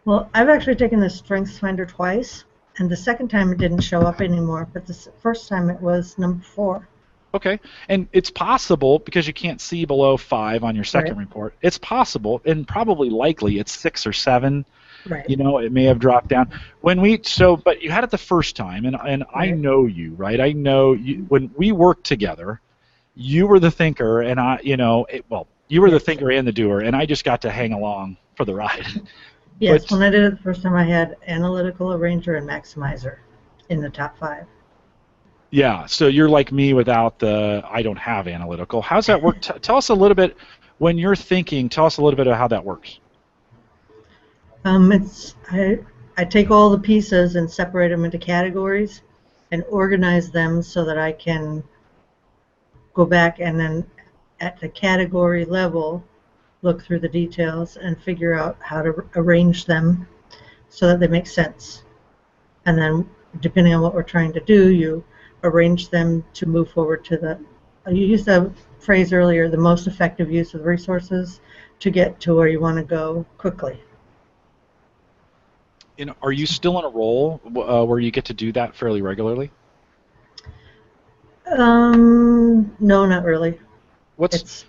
[SPEAKER 3] Well, I've actually taken the Strengths Finder twice, and the second time it didn't show up anymore, but the first time it was number 4.
[SPEAKER 1] Okay. And it's possible, because you can't see below 5 on your second
[SPEAKER 3] Right.
[SPEAKER 1] report, it's possible and probably likely it's 6 or 7.
[SPEAKER 3] Right.
[SPEAKER 1] It may have dropped down. But you had it the first time, and I
[SPEAKER 3] Right.
[SPEAKER 1] know you, right? I know you when we worked together. You were the thinker, and you were the
[SPEAKER 3] Yes.
[SPEAKER 1] thinker and the doer, and I just got to hang along for the ride.
[SPEAKER 3] Yes,
[SPEAKER 1] But
[SPEAKER 3] when I did it the first time, I had Analytical, Arranger, and Maximizer in the top 5.
[SPEAKER 1] yeah, so you're like me without the I don't have analytical. How's that work? Tell us a little bit when you're thinking. Tell us a little bit of how that works.
[SPEAKER 3] I take all the pieces and separate them into categories and organize them so that I can go back and then at the category level look through the details and figure out how to arrange them so that they make sense. And then depending on what we're trying to do, you arrange them to move forward to you used the phrase earlier, the most effective use of resources to get to where you want to go quickly.
[SPEAKER 1] Are you still in a role where you get to do that fairly regularly?
[SPEAKER 3] No, not really.
[SPEAKER 1] What's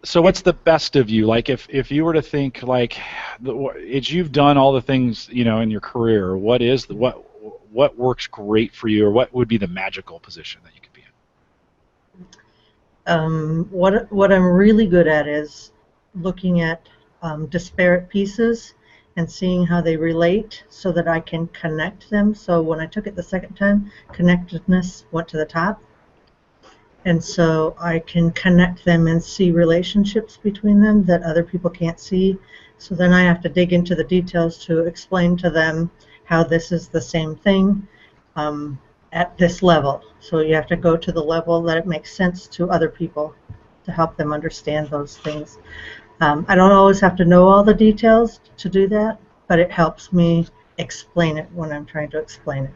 [SPEAKER 1] the best of you? Like if you were to think like, you've done all the things in your career. What works great for you, or what would be the magical position that you could be
[SPEAKER 3] in? What I'm really good at is looking at disparate pieces and seeing how they relate so that I can connect them. So when I took it the second time, connectedness went to the top. And so I can connect them and see relationships between them that other people can't see. So then I have to dig into the details to explain to them how this is the same thing at this level. So you have to go to the level that it makes sense to other people to help them understand those things. I don't always have to know all the details to do that, but it helps me explain it when I'm trying to explain it.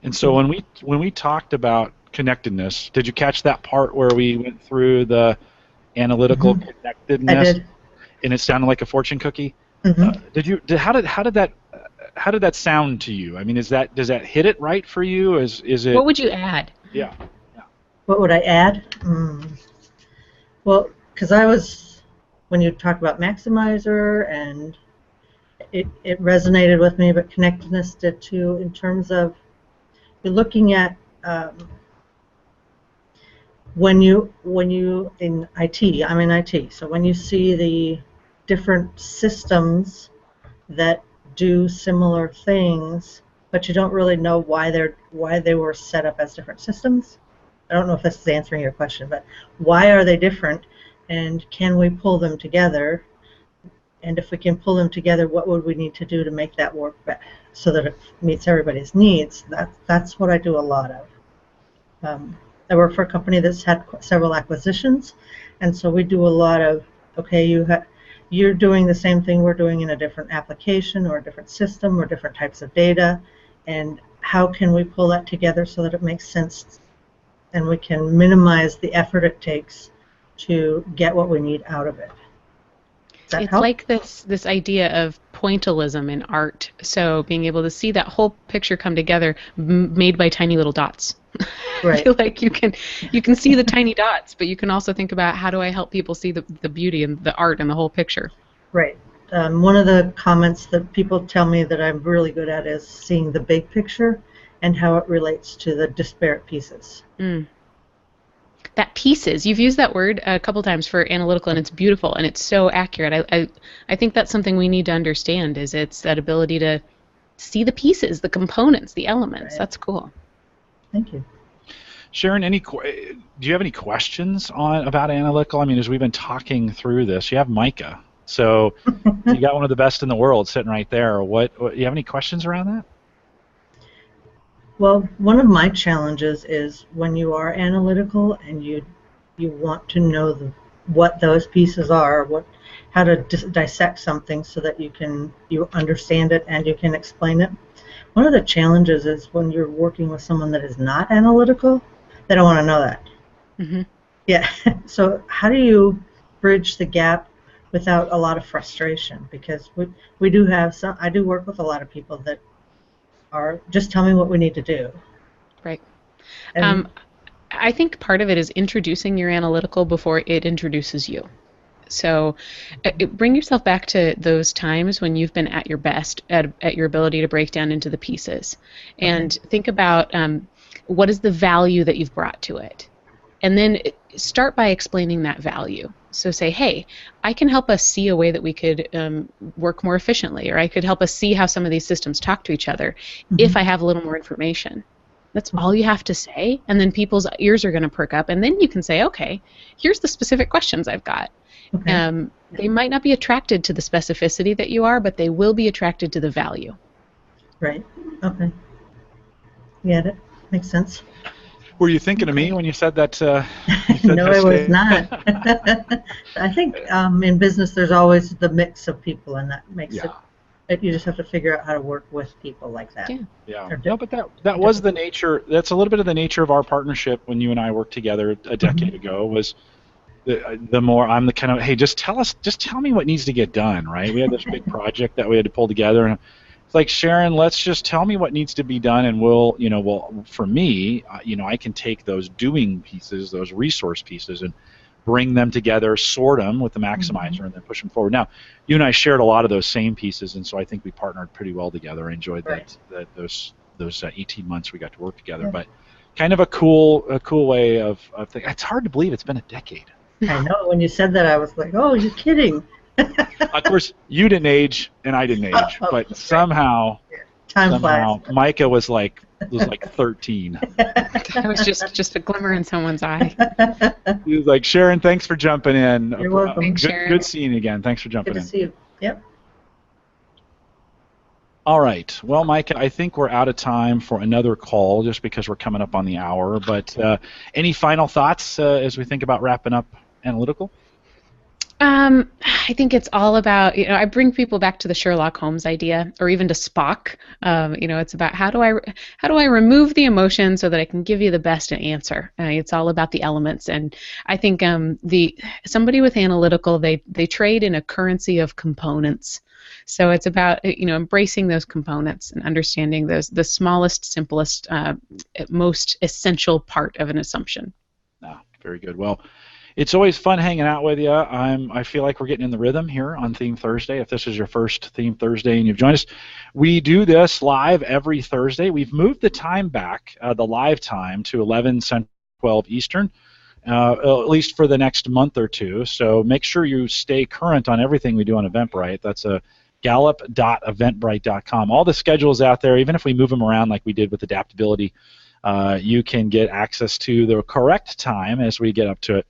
[SPEAKER 1] And so when we talked about connectedness, did you catch that part where we went through the analytical connectedness?
[SPEAKER 3] I did.
[SPEAKER 1] And it sounded like a fortune cookie. How did that sound to you? I mean, does that hit it right for you? Is it?
[SPEAKER 2] What would you add?
[SPEAKER 1] Yeah.
[SPEAKER 3] What would I add? Well, because when you talked about maximizer, and it resonated with me, but connectedness did too, in terms of you're looking at when you in IT, I'm in IT, so when you see the different systems that do similar things, but you don't really know why they were set up as different systems. I don't know if this is answering your question, but why are they different, and can we pull them together? And if we can pull them together, what would we need to do to make that work better so that it meets everybody's needs? That's what I do a lot of. I work for a company that's had several acquisitions, and so we do a lot of, okay, you're doing the same thing we're doing in a different application or a different system or different types of data, and how can we pull that together so that it makes sense and we can minimize the effort it takes to get what we need out of it.
[SPEAKER 2] It's like this idea of pointillism in art. So being able to see that whole picture come together, made by tiny little dots.
[SPEAKER 3] Right.
[SPEAKER 2] I feel like you can see the tiny dots, but you can also think about how do I help people see the beauty and the art and the whole picture.
[SPEAKER 3] Right. One of the comments that people tell me that I'm really good at is seeing the big picture and how it relates to the disparate pieces.
[SPEAKER 2] That pieces, you've used that word a couple times for analytical, and it's beautiful and it's so accurate. I think that's something we need to understand, is it's that ability to see the pieces, the components, the elements. Right. That's cool.
[SPEAKER 3] Thank you.
[SPEAKER 1] Sharon, do you have any questions about analytical? I mean, as we've been talking through this, you have Micah, so you got one of the best in the world sitting right there. What you have any questions around that?
[SPEAKER 3] Well, one of my challenges is when you are analytical and you want to know what those pieces are, how to dissect something so that you understand it and you can explain it. One of the challenges is when you're working with someone that is not analytical, They don't want to know that.
[SPEAKER 2] Mm-hmm.
[SPEAKER 3] Yeah. So how do you bridge the gap without a lot of frustration? Because we do have some. I do work with a lot of people that are just tell me what we need to do.
[SPEAKER 2] Right.
[SPEAKER 3] And
[SPEAKER 2] I think part of it is introducing your analytical before it introduces you. So bring yourself back to those times when you've been at your best at your ability to break down into the pieces. And think about what is the value that you've brought to it. And then start by explaining that value. So say, hey, I can help us see a way that we could work more efficiently, or I could help us see how some of these systems talk to each other if I have a little more information. That's all you have to say, and then people's ears are going to perk up, and then you can say, okay, here's the specific questions I've got.
[SPEAKER 3] Okay.
[SPEAKER 2] They might not be attracted to the specificity that you are, but they will be attracted to the value.
[SPEAKER 3] Right. Okay. Get it. Makes sense.
[SPEAKER 1] Were you thinking of me when you said that?
[SPEAKER 3] No, I was not. I think in business there's always the mix of people, and that makes it. You just have to figure out how to work with people like that.
[SPEAKER 1] Yeah. No, but that was the nature. That's a little bit of the nature of our partnership when you and I worked together a decade ago. Was the more I'm the kind of, hey, just tell me what needs to get done, right? We had this big project that we had to pull together, and it's like, Sharon, let's just tell me what needs to be done, and we'll for me, I can take those doing pieces, those resource pieces, and bring them together, sort them with the maximizer, and then push them forward. Now, you and I shared a lot of those same pieces, and so I think we partnered pretty well together. I enjoyed those 18 months we got to work together. But kind of a cool way of thinking. It's hard to believe it's been a decade.
[SPEAKER 3] I know. When you said that, I was like, oh, you're kidding.
[SPEAKER 1] Of course, you didn't age, and I didn't age, but somehow Micah was like 13.
[SPEAKER 2] That was just a glimmer in someone's eye.
[SPEAKER 1] He was like, Sharon, thanks for jumping in.
[SPEAKER 3] You're welcome.
[SPEAKER 2] Thanks, Sharon.
[SPEAKER 1] Good seeing you again. Thanks for jumping in.
[SPEAKER 3] Good to see you. Yep.
[SPEAKER 1] All right. Well, Micah, I think we're out of time for another call just because we're coming up on the hour. But any final thoughts as we think about wrapping up Analytical?
[SPEAKER 2] I think it's all about, I bring people back to the Sherlock Holmes idea, or even to Spock. It's about how do I remove the emotion so that I can give you the best answer. It's all about the elements, and I think somebody with Analytical, they trade in a currency of components. So it's about embracing those components and understanding the smallest, simplest, most essential part of an assumption.
[SPEAKER 1] Very good. Well, it's always fun hanging out with you. I feel like we're getting in the rhythm here on Theme Thursday. If this is your first Theme Thursday and you've joined us, we do this live every Thursday. We've moved the time back, the live time, to 11 Central, 12 Eastern, at least for the next month or two. So make sure you stay current on everything we do on Eventbrite. That's gallup.eventbrite.com. All the schedules out there, even if we move them around like we did with adaptability, you can get access to the correct time as we get up to it.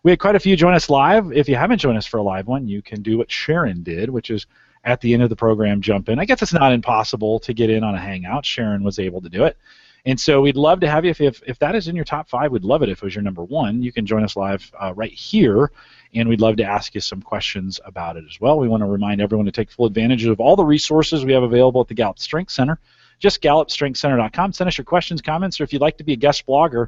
[SPEAKER 1] We had quite a few join us live. If you haven't joined us for a live one, you can do what Sharon did, which is at the end of the program jump in. I guess it's not impossible to get in on a hangout. Sharon was able to do it. And so we'd love to have you. If that is in your top 5, we'd love it if it was your number 1. You can join us live right here, and we'd love to ask you some questions about it as well. We want to remind everyone to take full advantage of all the resources we have available at the Gallup Strengths Center. Just gallupstrengthscenter.com. Send us your questions, comments, or if you'd like to be a guest blogger,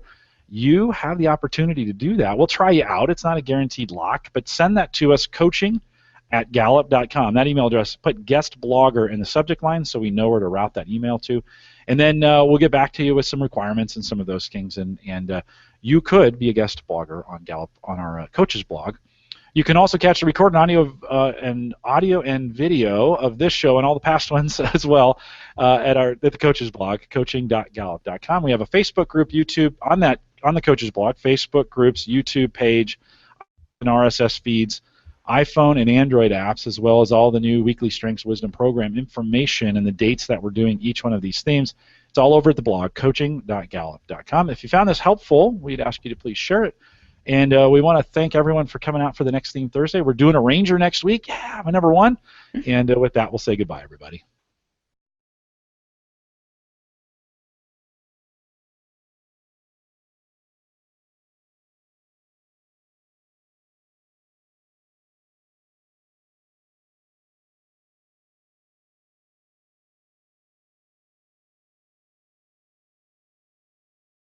[SPEAKER 1] you have the opportunity to do that. We'll try you out. It's not a guaranteed lock, but send that to us, coaching@gallup.com. That email address, put guest blogger in the subject line so we know where to route that email to. And then we'll get back to you with some requirements and some of those things. And you could be a guest blogger on Gallup on our coaches blog. You can also catch the recorded audio and video of this show and all the past ones as well at the coaches blog, coaching.gallup.com. We have a Facebook group, YouTube on the coaches blog, Facebook groups, YouTube page, and RSS feeds, iPhone and Android apps, as well as all the new weekly Strengths Wisdom program information and the dates that we're doing each one of these themes. It's all over at the blog, coaching.gallup.com. If you found this helpful, we'd ask you to please share it. And we want to thank everyone for coming out for the next Theme Thursday. We're doing a Ranger next week. Yeah, my number 1. And with that, we'll say goodbye, everybody.